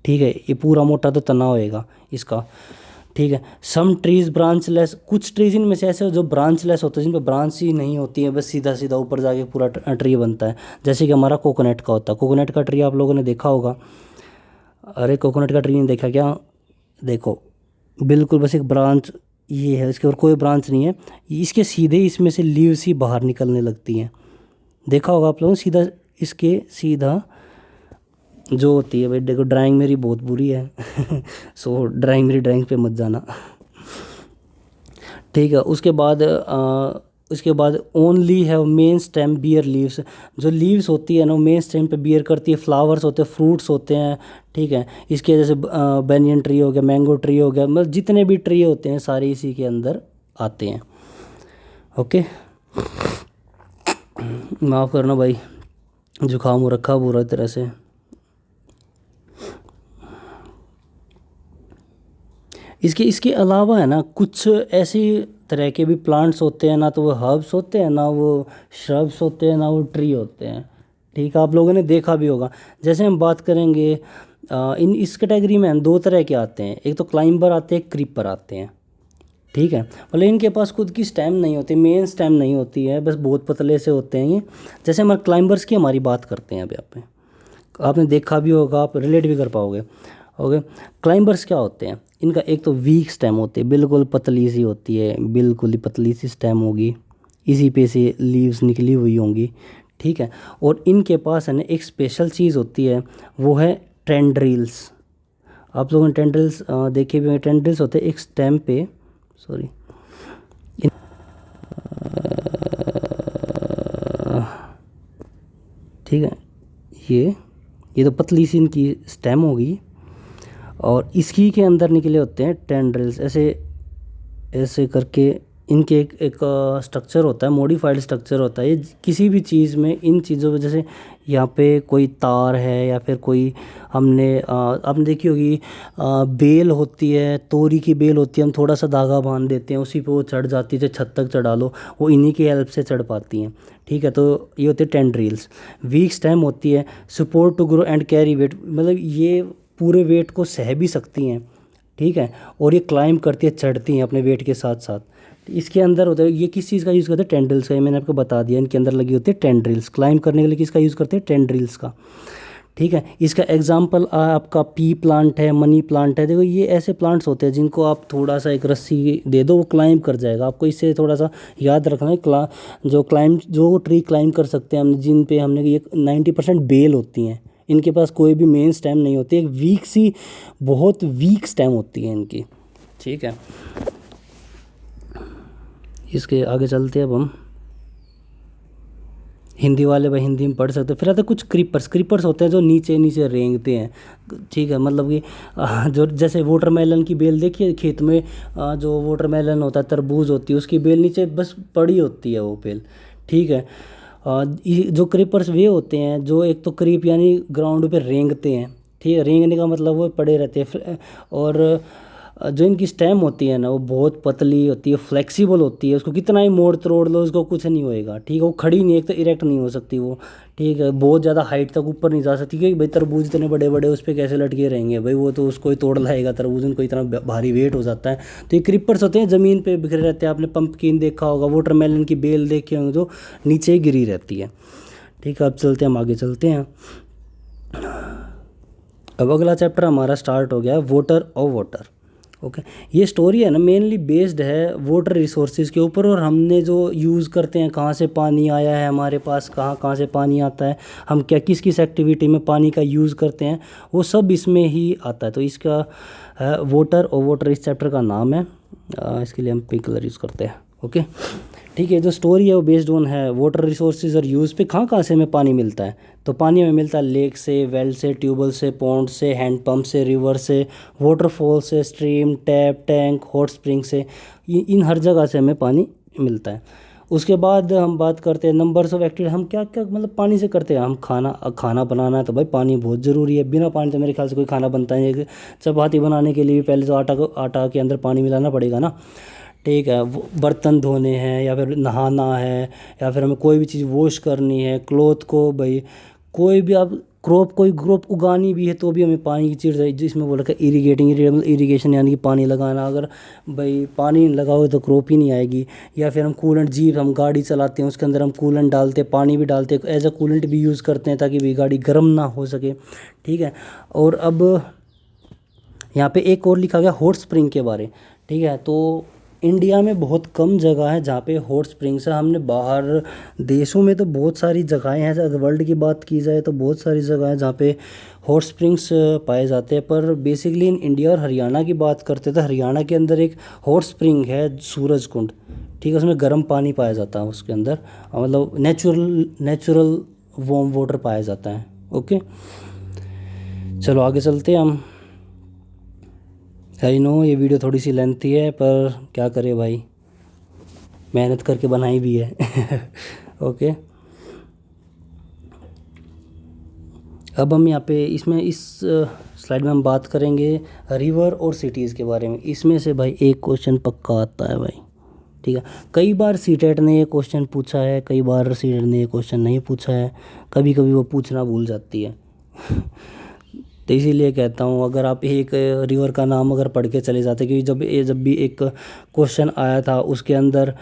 ठीक है, ये पूरा मोटा तो तना होएगा इसका। ठीक है। सम ट्रीज ब्रांचलेस, कुछ ट्रीज इनमें से ऐसे हो जो ब्रांचलेस होते हैं, जिन पर ब्रांच ही नहीं होती है, बस सीधा सीधा ऊपर जाके पूरा ट्री बनता है। जैसे कि हमारा कोकोनट का होता है। कोकोनट का ट्री आप लोगों ने देखा होगा। अरे कोकोनट का ट्री नहीं देखा क्या? देखो बिल्कुल बस एक ब्रांच ये है, इसके और कोई ब्रांच नहीं है। इसके सीधे इसमें से लीव्स ही बाहर निकलने लगती हैं। देखा होगा आप लोगों ने, सीधा इसके सीधा जो होती है भाई। देखो ड्राइंग मेरी बहुत बुरी है सो मेरी ड्राइंग पे मत जाना। ठीक है। उसके बाद only have main stem bear leaves. जो लीव्स होती है ना, मेन स्टेम पे बियर करती है। फ्लावर्स होते हैं, फ्रूट्स होते हैं। ठीक है। इसके जैसे बैनियन ट्री हो गया, मैंगो ट्री हो गया, मतलब जितने भी ट्री होते हैं सारे इसी के अंदर आते हैं। ओके, माफ़ करना भाई, जुकाम हो रखा पूरा तरह से। इसके अलावा है ना कुछ ऐसी तरह के भी प्लांट्स होते हैं, ना तो वो हर्ब्स होते हैं, ना वो श्रब्स होते हैं, ना वो ट्री होते हैं। ठीक है, आप लोगों ने देखा भी होगा। जैसे हम बात करेंगे इस कैटेगरी में दो तरह के आते हैं, एक तो क्लाइंबर आते हैं, एक क्रीपर आते हैं। ठीक है, मतलब इनके पास खुद की स्टेम नहीं होती, मेन स्टेम नहीं होती है, बस बहुत पतले से होते हैं ये। जैसे हमारे क्लाइंबर्स की हमारी बात करते हैं अभी आप पे, आपने देखा भी होगा, आप रिलेट भी कर पाओगे। ओके, क्लाइंबर्स क्या होते हैं? इनका एक तो वीक स्टेम होती है, बिल्कुल पतली सी होती है, बिल्कुल ही पतली सी स्टेम होगी, इसी पे से लीव्स निकली हुई होंगी। ठीक है, और इनके पास है ना एक स्पेशल चीज़ होती है, वो है टेंड्रिल्स। आप लोगों ने टेंड्रिल्स देखे भी होंगे। टेंड्रिल्स होते हैं एक स्टेम पे, सॉरी, ठीक है, ये तो पतली सी इनकी स्टेम होगी, और इसकी के अंदर निकले होते हैं टेंड्रिल्स। ऐसे ऐसे करके इनके एक स्ट्रक्चर होता है, मॉडिफाइड स्ट्रक्चर होता है। ये किसी भी चीज़ में इन चीज़ों पे, जैसे यहाँ पे कोई तार है या फिर कोई आपने देखी होगी बेल होती है, तोरी की बेल होती है, हम थोड़ा सा धागा बांध देते हैं, उसी पे वो चढ़ जाती है, छत तक चढ़ा लो, वो इन्हीं की हेल्प से चढ़ पाती हैं। ठीक है, तो ये होते हैं टेंड्रिल्स। वीक स्टेम होती है, support to grow and carry weight, मतलब ये पूरे वेट को सह भी सकती हैं। ठीक है, और ये क्लाइंब करती है, चढ़ती हैं अपने वेट के साथ साथ। इसके अंदर होता है, ये किस चीज़ का यूज़ करते हैं? टेंड्रिल्स का। ये मैंने आपको बता दिया, इनके अंदर लगी होती है टेंड्रिल्स। क्लाइंब करने के लिए किसका यूज़ करते हैं? टेंड्रिल्स का। ठीक है, इसका एग्जाम्पल आपका पी प्लांट है, मनी प्लांट है। देखो ये ऐसे प्लांट्स होते हैं जिनको आप थोड़ा सा एक रस्सी दे दो, वो क्लाइंब कर जाएगा। आपको इससे थोड़ा सा याद रखना है, जो ट्री क्लाइंब कर सकते हैं हम, जिन पे हमने ये 90% बेल होती हैं, इनके पास कोई भी मेन स्टेम नहीं होती, एक वीक सी, बहुत वीक स्टेम होती है इनकी। ठीक है, इसके आगे चलते हैं अब हम। हिंदी वाले भाई हिंदी में पढ़ सकते हैं। फिर आते कुछ क्रीपर्स होते हैं जो नीचे नीचे रेंगते हैं। ठीक है, मतलब कि जो जैसे वाटरमेलन की बेल देखिए खेत में, जो वाटरमेलन होता है, तरबूज होती है, उसकी बेल नीचे बस पड़ी होती है वो बेल। ठीक है, जो क्रीपर्स वे होते हैं जो एक तो क्रीप यानी ग्राउंड पे रेंगते हैं। ठीक है, रेंगने का मतलब वो पड़े रहते हैं। और जो इनकी स्टेम होती है ना, वो बहुत पतली होती है, फ्लेक्सिबल होती है, उसको कितना ही मोड़ तोड़ लो उसको कुछ नहीं होएगा। ठीक है, वो खड़ी नहीं, एक तो इरेक्ट नहीं हो सकती वो। ठीक है, बहुत ज़्यादा हाइट तक ऊपर नहीं जा सकती, क्योंकि भाई तरबूज इतने बड़े बड़े उस पर कैसे लटके रहेंगे भाई, वो तो उसको ही तोड़ लाएगा तरबूज, उनको इतना भारी वेट हो जाता है। तो ये क्रीपर्स होते हैं ज़मीन पे बिखरे रहते हैं। आपने पंपकिन देखा होगा, वाटरमेलन की बेल देखी होंगे जो नीचे ही गिरी रहती है। ठीक है, अब चलते हैं, हम आगे चलते हैं। अब अगला चैप्टर हमारा स्टार्ट हो गया है, वाटर और वाटर। ओके, ये स्टोरी है ना मेनली बेस्ड है वाटर रिसोर्सेज के ऊपर, और हमने जो यूज़ करते हैं, कहाँ से पानी आया है हमारे पास, कहाँ कहाँ से पानी आता है, हम क्या किस किस एक्टिविटी में पानी का यूज़ करते हैं, वो सब इसमें ही आता है। तो इसका वाटर और वाटर इस चैप्टर का नाम है। इसके लिए हम पिंक कलर यूज़ करते हैं। ओके, ठीक है, जो स्टोरी है वो बेस्ड ऑन है वाटर रिसोर्सेज और यूज़ पे। कहाँ कहाँ से हमें पानी मिलता है? तो पानी हमें मिलता है लेक से, वेल से, ट्यूबवेल से, पॉन्ड से, हैंडपम्प से, रिवर से, वाटरफॉल से, stream, tap, tank, hot spring से। इन हर जगह से हमें पानी मिलता है। उसके बाद हम बात करते हैं नंबर्स ऑफ एक्टिविटी, हम क्या क्या मतलब पानी से करते हैं। हम खाना बनाना है तो भाई पानी बहुत ज़रूरी है, बिना पानी तो मेरे ख्याल से कोई खाना बनता नहीं है। चपाती बनाने के लिए पहले तो आटा के अंदर पानी मिलाना पड़ेगा ना। ठीक है, बर्तन धोने हैं या फिर नहाना है, या फिर हमें कोई भी चीज़ वॉश करनी है, क्लॉथ को भाई कोई भी आप क्रॉप कोई क्रॉप उगानी भी है तो भी हमें पानी की चीज़ चाहिए, जिसमें बोल रखा है इरीगेशन यानी कि पानी लगाना। अगर भाई पानी नहीं लगाओगे तो क्रॉप ही नहीं आएगी। या फिर हम कूलेंट, जीप हम गाड़ी चलाते हैं उसके अंदर हम कूलेंट डालते हैं, पानी भी डालते हैं, एज अ कूलेंट भी यूज़ करते हैं ताकि भाई गाड़ी गर्म ना हो सके, ठीक है। और अब यहाँ पे एक और लिखा गया हॉट स्प्रिंग के बारे, ठीक है। तो इंडिया में बहुत कम जगह है जहाँ पे हॉट स्प्रिंग्स है। हमने बाहर देशों में तो बहुत सारी जगहें हैं, अगर वर्ल्ड की बात की जाए तो बहुत सारी जगह है जहाँ पे हॉट स्प्रिंग्स पाए जाते हैं। पर बेसिकली इन इंडिया और हरियाणा की बात करते हैं तो हरियाणा के अंदर एक हॉट स्प्रिंग है सूरज कुंड, ठीक है। उसमें गर्म पानी पाया जाता है उसके अंदर, मतलब नेचुरल वार्म वाटर पाया जाता है। ओके, चलो आगे चलते हैं हम। आई नो ये वीडियो थोड़ी सी लेंथी है पर क्या करें भाई, मेहनत करके बनाई भी है। ओके, अब हम यहाँ पे इसमें इस स्लाइड में हम बात करेंगे रिवर और सिटीज़ के बारे में। इसमें से भाई एक क्वेश्चन पक्का आता है भाई, ठीक है। कई बार सीटेट ने ये क्वेश्चन पूछा है, कई बार सीटेट ने ये क्वेश्चन नहीं पूछा है, कभी कभी वो पूछना भूल जाती है। तो इसीलिए कहता हूँ अगर आप एक रिवर का नाम अगर पढ़ के चले जाते, क्योंकि जब भी एक क्वेश्चन आया था उसके अंदर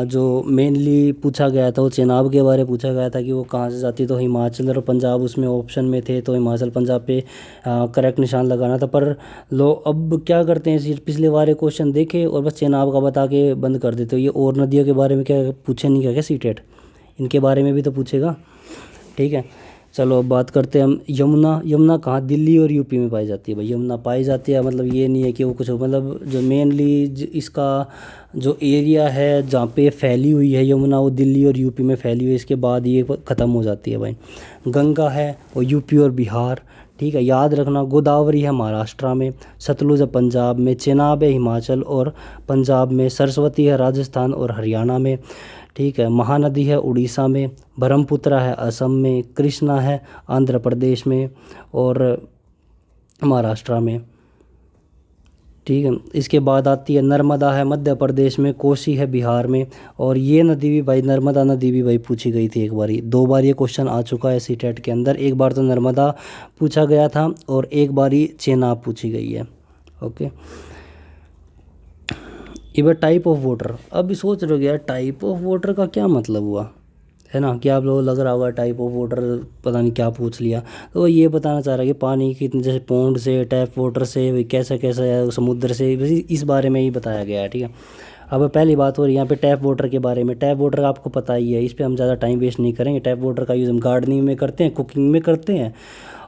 जो मेनली पूछा गया था वो चेनाब के बारे में पूछा गया था कि वो कहाँ से जाती, तो हिमाचल और पंजाब उसमें ऑप्शन में थे, तो हिमाचल पंजाब पे करेक्ट निशान लगाना था। पर लोग अब क्या करते हैं, सिर्फ पिछले वाले क्वेश्चन देखे और बस चेनाब का बता के बंद कर देते हो। ये और नदियों के बारे में क्या पूछे नहीं क्या सीटेट, इनके बारे में भी तो पूछेगा, ठीक है। चलो अब बात करते हैं हम यमुना कहाँ दिल्ली और यूपी में पाई जाती है भाई। यमुना पाई जाती है, मतलब ये नहीं है कि वो कुछ, मतलब जो मेनली इसका जो एरिया है जहाँ पे फैली हुई है यमुना वो दिल्ली और यूपी में फैली हुई है, इसके बाद ये ख़त्म हो जाती है भाई। गंगा है वो यूपी और बिहार, ठीक है, याद रखना। गोदावरी है महाराष्ट्र में, सतलुज है पंजाब में, चेनाब है हिमाचल और पंजाब में, सरस्वती है राजस्थान और हरियाणा में, ठीक है। महानदी है उड़ीसा में, ब्रह्मपुत्र है असम में, कृष्णा है आंध्र प्रदेश में और महाराष्ट्र में, ठीक है। इसके बाद आती है नर्मदा है मध्य प्रदेश में, कोसी है बिहार में। और ये नदी भी भाई, नर्मदा नदी भी भाई पूछी गई थी एक बारी, 2 बार ये क्वेश्चन आ चुका है सीटेट के अंदर। एक बार तो नर्मदा पूछा गया था और एक बारी चेनाब पूछी गई है। ओके, ये बार टाइप ऑफ वाटर। अब सोच रहे हो यार टाइप ऑफ वाटर का क्या मतलब हुआ, है ना। क्या आप लोगों को लग रहा होगा टाइप ऑफ वाटर पता नहीं क्या पूछ लिया। तो वो ये बताना चाह रहा है कि पानी कितने, जैसे पौंड से, टैप वाटर से, कैसा कैसा है, समुद्र से, इस बारे में ही बताया गया है, ठीक है। अब पहली बात हो रही है यहाँ पे टैप वाटर के बारे में। टैप वाटर का आपको पता ही है, इस पर हम ज़्यादा टाइम वेस्ट नहीं करेंगे। टैप वाटर का यूज़ हम गार्डनिंग में करते हैं, कुकिंग में करते हैं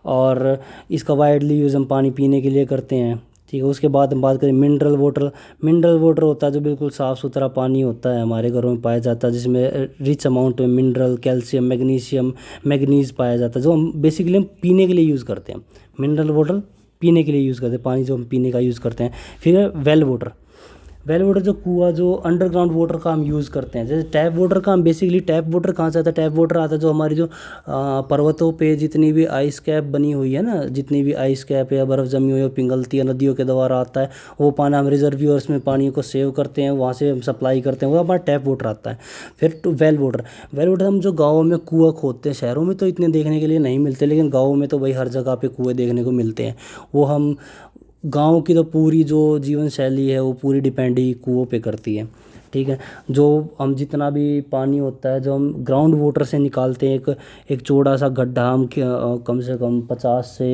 और इसका वाइडली यूज़ हम पानी पीने के लिए करते हैं, ठीक है। उसके बाद हम बात करें मिनरल वाटर। मिनरल वाटर होता है जो बिल्कुल साफ़ सुथरा पानी होता है, हमारे घरों में पाया जाता है, जिसमें रिच अमाउंट में मिनरल, कैल्शियम, मैग्नीशियम, मैग्नीज पाया जाता है, जो हम बेसिकली हम पीने के लिए यूज़ करते हैं। मिनरल वाटर पीने के लिए यूज़ करते हैं, पानी जो हम पीने का यूज़ करते हैं। फिर है वेल वाटर। वेल वाटर जो कुआं, जो अंडरग्राउंड वाटर का हम यूज़ करते हैं। जैसे टैप वाटर का हम बेसिकली, टैप वाटर कहाँ से आता है, टैप वाटर आता है जो हमारी जो पर्वतों पे जितनी भी आइस कैप बनी हुई है ना, जितनी भी आइस कैप या बर्फ़ जमी हुई है पिघलती है, नदियों के द्वारा आता है। वो पानी हम रिजर्वियर्स में पानी को सेव करते हैं, वहाँ से हम सप्लाई करते हैं, वो हमारा टैप वाटर आता है। फिर वेल वाटर। वेल वाटर हम जो गाँव में कुआँ खोदते हैं, शहरों में तो इतने देखने के लिए नहीं मिलते, लेकिन गाँव में तो भाई हर जगह पे कुएँ देखने को मिलते हैं। वो हम गांव की तो पूरी जो जीवन शैली है वो पूरी डिपेंड ही कुओं पे करती है, ठीक है। जो हम जितना भी पानी होता है जो हम ग्राउंड वाटर से निकालते हैं, एक चौड़ा सा गड्ढा हम कम से कम 50 से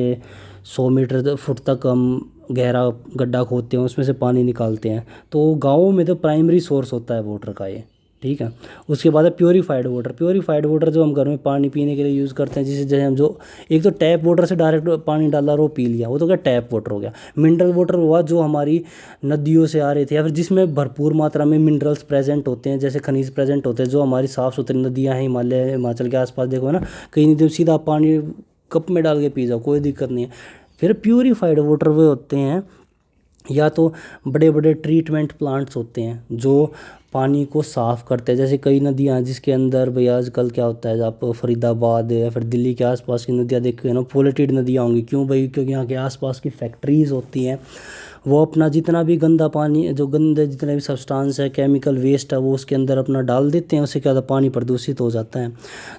100 मीटर फुट तक हम गहरा गड्ढा खोदते हैं, उसमें से पानी निकालते हैं। तो गाँवों में तो प्राइमरी सोर्स होता है वाटर का ये, ठीक है। उसके बाद है प्योरीफाइड वाटर। प्योरीफाइड वाटर जो हम घर में पानी पीने के लिए यूज़ करते हैं, जिसे जैसे हम जो एक तो टैप वाटर से डायरेक्ट पानी डाला और वो पी लिया, वो तो क्या टैप वाटर हो गया। मिनरल वाटर हुआ जो हमारी नदियों से आ रहे थे, या फिर जिसमें भरपूर मात्रा में मिनरल्स प्रेजेंट होते हैं, जैसे खनिज प्रेजेंट होते हैं, जो हमारी साफ़ सुथरी नदियाँ हैं, हिमाचल के आसपास देखो ना, कहीं नहीं तो सीधा पानी कप में डाल के पी जाओ, कोई दिक्कत नहीं है। फिर प्योरीफाइड वाटर वो होते हैं, या तो बड़े बड़े ट्रीटमेंट प्लांट्स होते हैं जो पानी को साफ़ करते हैं। जैसे कई नदियाँ हैं जिसके अंदर भाई आजकल क्या होता है, आप फरीदाबाद या फिर दिल्ली के आसपास की नदियाँ देखोगे ना, पोल्यूटेड नदियाँ होंगी। क्यों भाई? क्योंकि यहाँ के आसपास की फैक्ट्रीज़ होती हैं, वो अपना जितना भी गंदा पानी, जो गंदे जितने भी सब्सटेंस है, केमिकल वेस्ट है, वो उसके अंदर अपना डाल देते हैं। उससे क्या होता है, पानी प्रदूषित हो जाता है।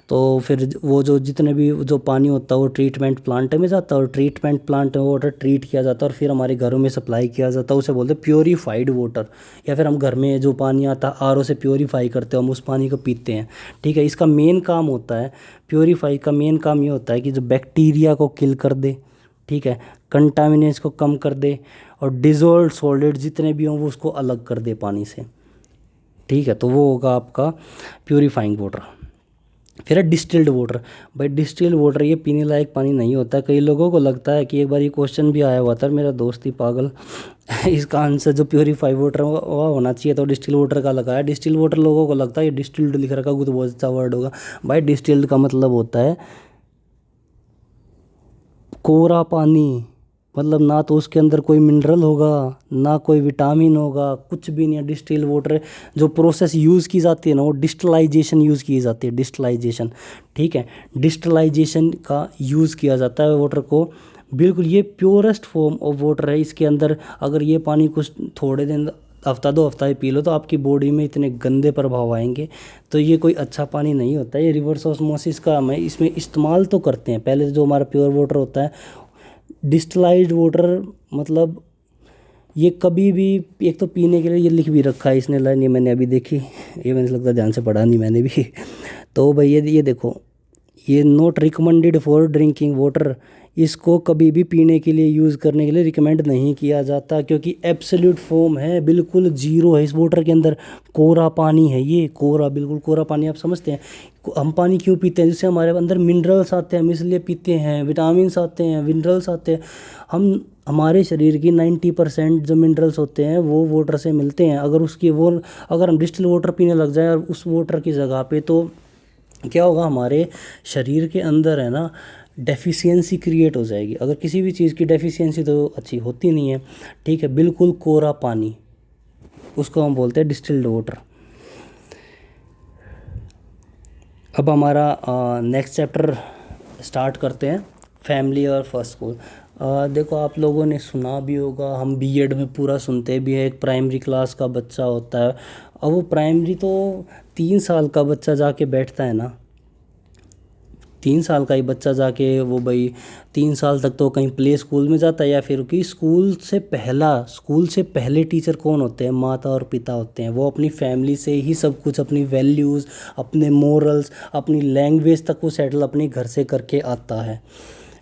तो फिर वो जो जितने भी जो पानी होता है वो ट्रीटमेंट प्लांट में जाता है, और ट्रीटमेंट प्लांट में वाटर ट्रीट किया जाता है और फिर हमारे घरों में सप्लाई किया जाता है। उसे बोलते हैं प्योरीफाइड वाटर। या फिर हम घर में जो पानी आता है आरओ से प्योरीफाई करते हैं, हम उस पानी को पीते हैं। ठीक है, इसका मेन काम होता है, प्योरीफाई का मेन काम ये होता है कि जो बैक्टीरिया को किल कर दे, ठीक है, कंटामिनेंट्स को कम कर दे, और डिजोल्व सॉलिड जितने भी हों वो उसको अलग कर दे पानी से। ठीक है, तो वो होगा आपका प्योरीफाइंग वाटर। फिर है डिस्टिल्ड वाटर। भाई डिस्टिल्ड वाटर ये पीने लायक पानी नहीं होता। कई लोगों को लगता है कि एक बार ये क्वेश्चन भी आया हुआ था, मेरा दोस्त ही पागल इसका आंसर जो प्योरीफाई वाटर वो होना चाहिए तो डिस्टिल वाटर का लगाया। डिस्टिल वाटर लोगों को लगता है ये डिस्टिल्ड लिख रखा है, तो बहुत अच्छा वर्ड होगा। भाई डिस्टिल्ड का मतलब होता है कोरा पानी। मतलब ना तो उसके अंदर कोई मिनरल होगा, ना कोई विटामिन होगा, कुछ भी नहीं है। डिस्टिल वाटर जो प्रोसेस यूज़ की जाती है ना, वो डिस्टिलाइजेशन यूज़ की जाती है, डिस्टिलाइजेशन। ठीक है, डिस्टिलाइजेशन का यूज़ किया जाता है वाटर को। बिल्कुल ये प्योरेस्ट फॉर्म ऑफ वाटर है। इसके अंदर अगर ये पानी कुछ थोड़े दिन, हफ्ता 2 हफ्ता ही पी लो, तो आपकी बॉडी में इतने गंदे प्रभाव आएंगे। तो ये कोई अच्छा पानी नहीं होता है। ये रिवर्स ऑस्मोसिस का हम इसमें इस्तेमाल तो करते हैं। पहले जो हमारा प्योर वाटर होता है, डिस्टिलाइज्ड वाटर, मतलब ये कभी भी, एक तो पीने के लिए ये लिख भी रखा है इसने लाइन, ये मैंने अभी देखी, ये मैंने लगता है ध्यान से पढ़ा नहीं मैंने भी तो भाई ये देखो, ये not recommended for drinking water. इसको कभी भी पीने के लिए यूज़ करने के लिए रिकमेंड नहीं किया जाता, क्योंकि एब्सोल्यूट फॉर्म है, बिल्कुल जीरो है इस वाटर के अंदर। कोरा पानी है ये, कोरा, बिल्कुल कोरा पानी। आप समझते हैं हम पानी क्यों पीते हैं? जिससे हमारे अंदर मिनरल्स आते हैं, हम इसलिए पीते हैं। विटामिन्स आते हैं, मिनरल्स आते हैं। हम हमारे शरीर की 90% जो मिनरल्स होते हैं वो वाटर से मिलते हैं। अगर हम डिस्टिल वाटर पीने लग जाएं और उस वाटर की जगह पे, तो क्या होगा, हमारे शरीर के अंदर है ना डेफिशिएंसी क्रिएट हो जाएगी। अगर किसी भी चीज़ की डेफिशिएंसी तो अच्छी होती नहीं है। ठीक है, बिल्कुल कोरा पानी, उसको हम बोलते हैं डिस्टिल्ड वाटर। अब हमारा नेक्स्ट चैप्टर स्टार्ट करते हैं, फैमिली और फर्स्ट स्कूल। देखो आप लोगों ने सुना भी होगा, हम बीएड में पूरा सुनते भी है, एक प्राइमरी क्लास का बच्चा होता है। अब वो प्राइमरी तो 3 साल का बच्चा जाके बैठता है ना, 3 साल का ही बच्चा जाके वो भाई 3 साल तक तो कहीं प्ले स्कूल में जाता है, या फिर कि स्कूल से पहले टीचर कौन होते हैं? माता और पिता होते हैं। वो अपनी फैमिली से ही सब कुछ, अपनी वैल्यूज़, अपने मोरल्स, अपनी लैंग्वेज तक वो सेटल अपने घर से करके आता है।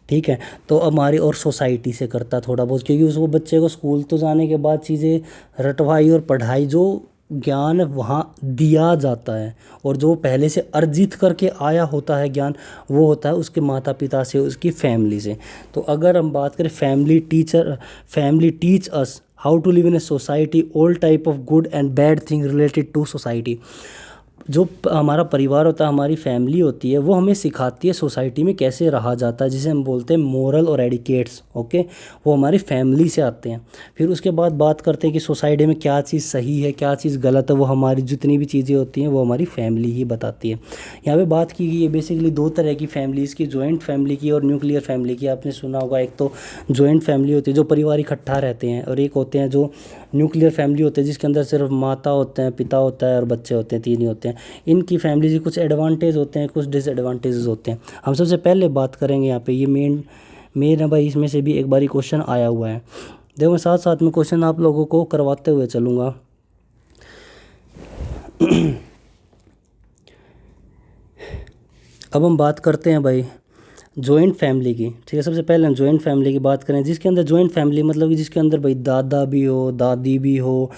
ठीक है, तो हमारी और सोसाइटी से करता थोड़ा बहुत, क्योंकि उसको बच्चे को स्कूल तो जाने के बाद चीज़ें रटवाई और पढ़ाई, जो ज्ञान वहाँ दिया जाता है और जो पहले से अर्जित करके आया होता है ज्ञान, वो होता है उसके माता पिता से, उसकी फैमिली से। तो अगर हम बात करें family teach us how to live in a society, all type of good and bad thing related to society. जो हमारा परिवार होता है, हमारी फैमिली होती है, वो हमें सिखाती है सोसाइटी में कैसे रहा जाता है, जिसे हम बोलते हैं मोरल और एडिकेट्स। ओके, वो हमारी फैमिली से आते हैं। फिर उसके बाद बात करते हैं कि सोसाइटी में क्या चीज़ सही है, क्या चीज़ गलत है, वो हमारी जितनी भी चीज़ें होती हैं वो हमारी फैमिली ही बताती है। यहाँ पे बात की गई है बेसिकली 2 तरह की फैमिलीज़ की, जॉइंट फैमिली की और न्यूक्लियर फैमिली की। आपने सुना होगा, एक तो जॉइंट फैमिली होती है जो परिवार इकट्ठा रहते हैं, और एक होते हैं जो न्यूक्लियर फैमिली होते हैं जिसके अंदर सिर्फ माता होते हैं, पिता होता है और बच्चे होते हैं, 3 ही होते हैं। इनकी फैमिली के कुछ एडवांटेज होते हैं, कुछ डिसएडवांटेजेस होते हैं। हम सबसे पहले बात करेंगे यहाँ पे, ये मेन है भाई, इसमें से भी एक बारी क्वेश्चन आया हुआ है। देखो मैं साथ साथ में क्वेश्चन आप लोगों को करवाते हुए चलूँगा। अब हम बात करते हैं भाई जॉइंट फैमिली की। ठीक है, सबसे पहले हम जॉइंट फैमिली की बात करें, जिसके अंदर जॉइंट फैमिली मतलब कि जिसके अंदर भाई दादा भी हो, दादी भी हो,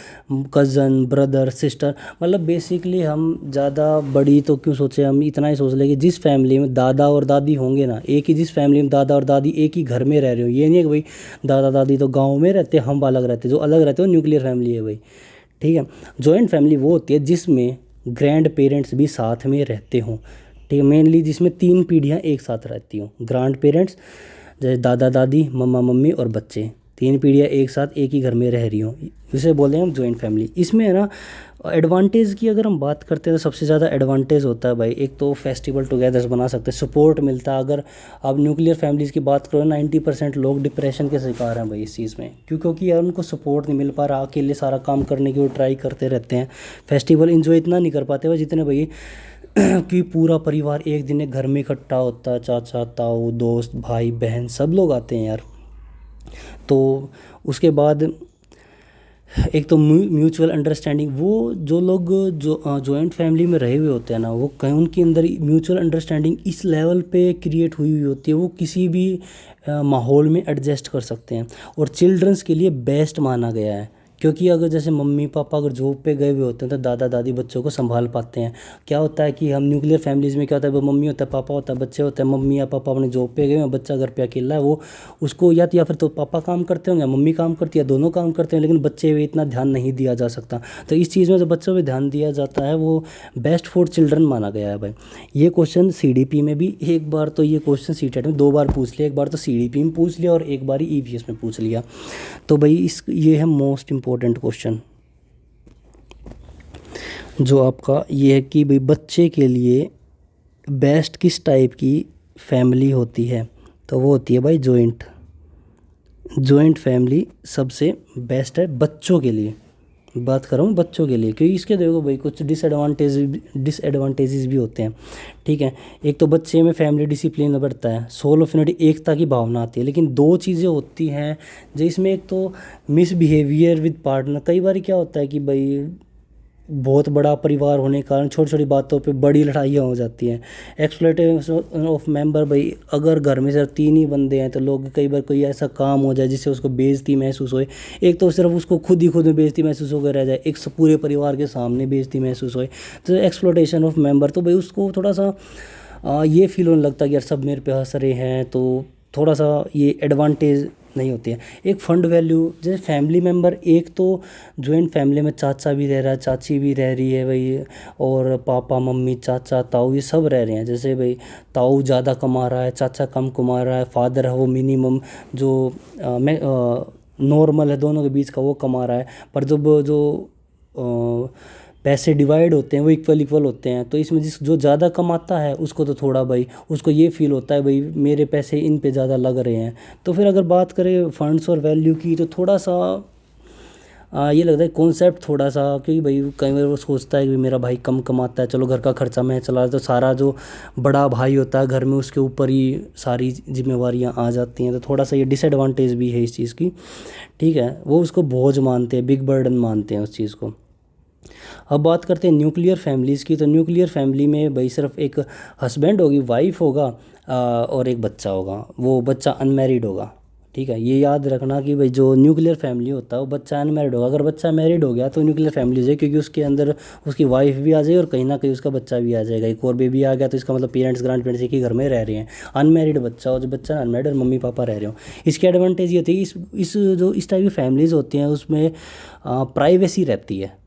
कज़न, ब्रदर, सिस्टर, मतलब बेसिकली हम ज़्यादा बड़ी तो क्यों सोचे, हम इतना ही सोच ले कि जिस फैमिली में दादा और दादी होंगे ना, एक ही, जिस फैमिली में दादा और दादी एक ही घर में रह रहे हो, ये नहीं है कि भाई दादा दादी तो गाँव में रहते, हम अलग रहते। जो अलग रहते हो न्यूक्लियर फैमिली है भाई। ठीक है, जॉइंट फैमिली वो होती है जिसमें ग्रैंड पेरेंट्स भी साथ में रहते हों। ठीक है, मेनली जिसमें 3 पीढ़ियाँ एक साथ रहती हों, ग्रैंड पेरेंट्स जैसे दादा दादी, मम्मा मम्मी और बच्चे, 3 पीढ़ियाँ एक साथ एक ही घर में रह रही हों, इसे बोलते हैं हम जॉइंट फैमिली। इसमें है ना एडवांटेज की अगर हम बात करते हैं तो सबसे ज़्यादा एडवांटेज होता है भाई, एक तो फेस्टिवल टुगेदर्स बना सकते हैं, सपोर्ट मिलता है। अगर आप न्यूक्लियर फैमिलीज़ की बात करो, 90% लोग डिप्रेशन के शिकार हैं भाई इस चीज़ में, क्योंकि यार उनको सपोर्ट नहीं मिल पा रहा, अकेले सारा काम करने की वो ट्राई करते रहते हैं, फेस्टिवल इन्जॉय इतना नहीं कर पाते भाई जितने भाई कि पूरा परिवार एक दिन एक घर में इकट्ठा होता है, चाचा ताऊ दोस्त भाई बहन सब लोग आते हैं यार। तो उसके बाद एक तो म्यूचुअल अंडरस्टैंडिंग, वो जो लोग जो जॉइंट फैमिली में रहे हुए होते हैं ना, वो कहीं उनके अंदर म्यूचुअल अंडरस्टैंडिंग इस लेवल पे क्रिएट हुई हुई होती है, वो किसी भी माहौल में एडजस्ट कर सकते हैं, और चिल्ड्रंस के लिए बेस्ट माना गया है। क्योंकि अगर जैसे मम्मी पापा अगर जॉब पे गए हुए होते हैं तो दादा दादी बच्चों को संभाल पाते हैं। क्या होता है कि हम न्यूक्लियर फैमिलीज़ में क्या होता है, वो मम्मी होता है पापा होता है बच्चे होते हैं, मम्मी या पापा अपने जॉब पे गए हैं, बच्चा घर पे अकेला है, वो उसको या फिर तो पापा काम करते होंगे, मम्मी काम करती है, दोनों काम करते हैं, लेकिन बच्चे पे इतना ध्यान नहीं दिया जा सकता। तो इस चीज़ में जो बच्चों पे ध्यान दिया जाता है वो बेस्ट फॉर चिल्ड्रन माना गया है भाई। ये क्वेश्चन सीडीपी में भी एक बार, तो ये क्वेश्चन सीटेट में 2 बार पूछ लिया, एक बार तो सीडीपी में पूछ लिया और एक बार ही ईवीएस में पूछ लिया। तो भाई ये है मोस्ट इम्पोर्टेंट क्वेश्चन जो आपका ये है कि भाई बच्चे के लिए बेस्ट किस टाइप की फैमिली होती है, तो वो होती है भाई जॉइंट फैमिली सबसे बेस्ट है बच्चों के लिए। बात कर रहा हूँ बच्चों के लिए, क्योंकि इसके देखो भाई कुछ डिसएडवांटेजेस भी होते हैं। ठीक है, एक तो बच्चे में फैमिली डिसिप्लिन बढ़ता है, सोल ऑफ यूनिटी एकता की भावना आती है, लेकिन 2 चीज़ें होती हैं जो इसमें, एक तो मिसबिहेवियर विद पार्टनर। कई बार क्या होता है कि भाई बहुत बड़ा परिवार होने के कारण छोटी छोटी बातों पे बड़ी लड़ाइयाँ हो जाती हैं। एक्सप्लॉइटेशन ऑफ मेंबर, भाई अगर घर में सिर्फ 3 ही बंदे हैं तो लोग कई बार कोई ऐसा काम हो जाए जिससे उसको बेइज्जती महसूस होए, एक तो सिर्फ उसको खुद में बेइज्जती महसूस होकर रह जाए, एक पूरे परिवार के सामने बेइज्जती महसूस होए, तो एक्सप्लॉइटेशन ऑफ मेंबर, तो भाई उसको थोड़ा सा ये फील होने लगता है कि यार सब मेरे पे हंस रहे हैं, तो थोड़ा सा ये एडवांटेज नहीं होती है। एक फंड वैल्यू, जैसे फैमिली मेम्बर, एक तो जॉइंट फैमिली में चाचा भी रह रहा है, चाची भी रह रही है भाई, और पापा मम्मी चाचा ताऊ ये सब रह रहे हैं। जैसे भाई ताऊ ज़्यादा कमा रहा है, चाचा कम कमा रहा है, फादर है वो मिनिमम जो नॉर्मल है दोनों के बीच का वो कमा रहा है, पर जब जो पैसे डिवाइड होते हैं वो इक्वल होते हैं। तो इसमें जो ज़्यादा कमाता है उसको तो थोड़ा भाई उसको ये फील होता है भाई मेरे पैसे इन पे ज़्यादा लग रहे हैं। तो फिर अगर बात करें फंड्स और वैल्यू की, तो थोड़ा सा ये लगता है कॉन्सेप्ट थोड़ा सा, क्योंकि भाई कई बार वो सोचता है कि मेरा भाई कम कमाता है, चलो घर का खर्चा मैं चला, तो सारा जो बड़ा भाई होता है घर में उसके ऊपर ही सारी जिम्मेवारियाँ आ जाती हैं। तो थोड़ा सा ये डिसएडवांटेज भी है इस चीज़ की। ठीक है, वो उसको बोझ मानते हैं, बिग बर्डन मानते हैं उस चीज़ को। अब बात करते हैं न्यूक्लियर फैमिलीज़ की। तो न्यूक्लियर फैमिली में भाई सिर्फ एक हस्बैंड होगी, वाइफ होगा और एक बच्चा होगा, वो बच्चा अनमैरिड होगा। ठीक है, ये याद रखना कि भाई जो न्यूक्लियर फैमिली होता है वो बच्चा अनमैरिड होगा। अगर बच्चा मैरिड हो गया तो न्यूक्लियर फैमिली हो जाए, क्योंकि उसके अंदर उसकी वाइफ भी आ जाएगी और कहीं ना कहीं उसका बच्चा भी आ जाएगा, एक और बेबी आ गया तो इसका मतलब पेरेंट्स ग्रैंड पेरेंट्स एक ही घर में रह रहे हैं। अनमैरिड बच्चा हो, जो बच्चा अनमैरिड और मम्मी पापा रह रहे हो, इसकी एडवांटेज ये होती है इस जो इस टाइप की फैमिलीज़ होती हैं उसमें प्राइवेसी रहती है।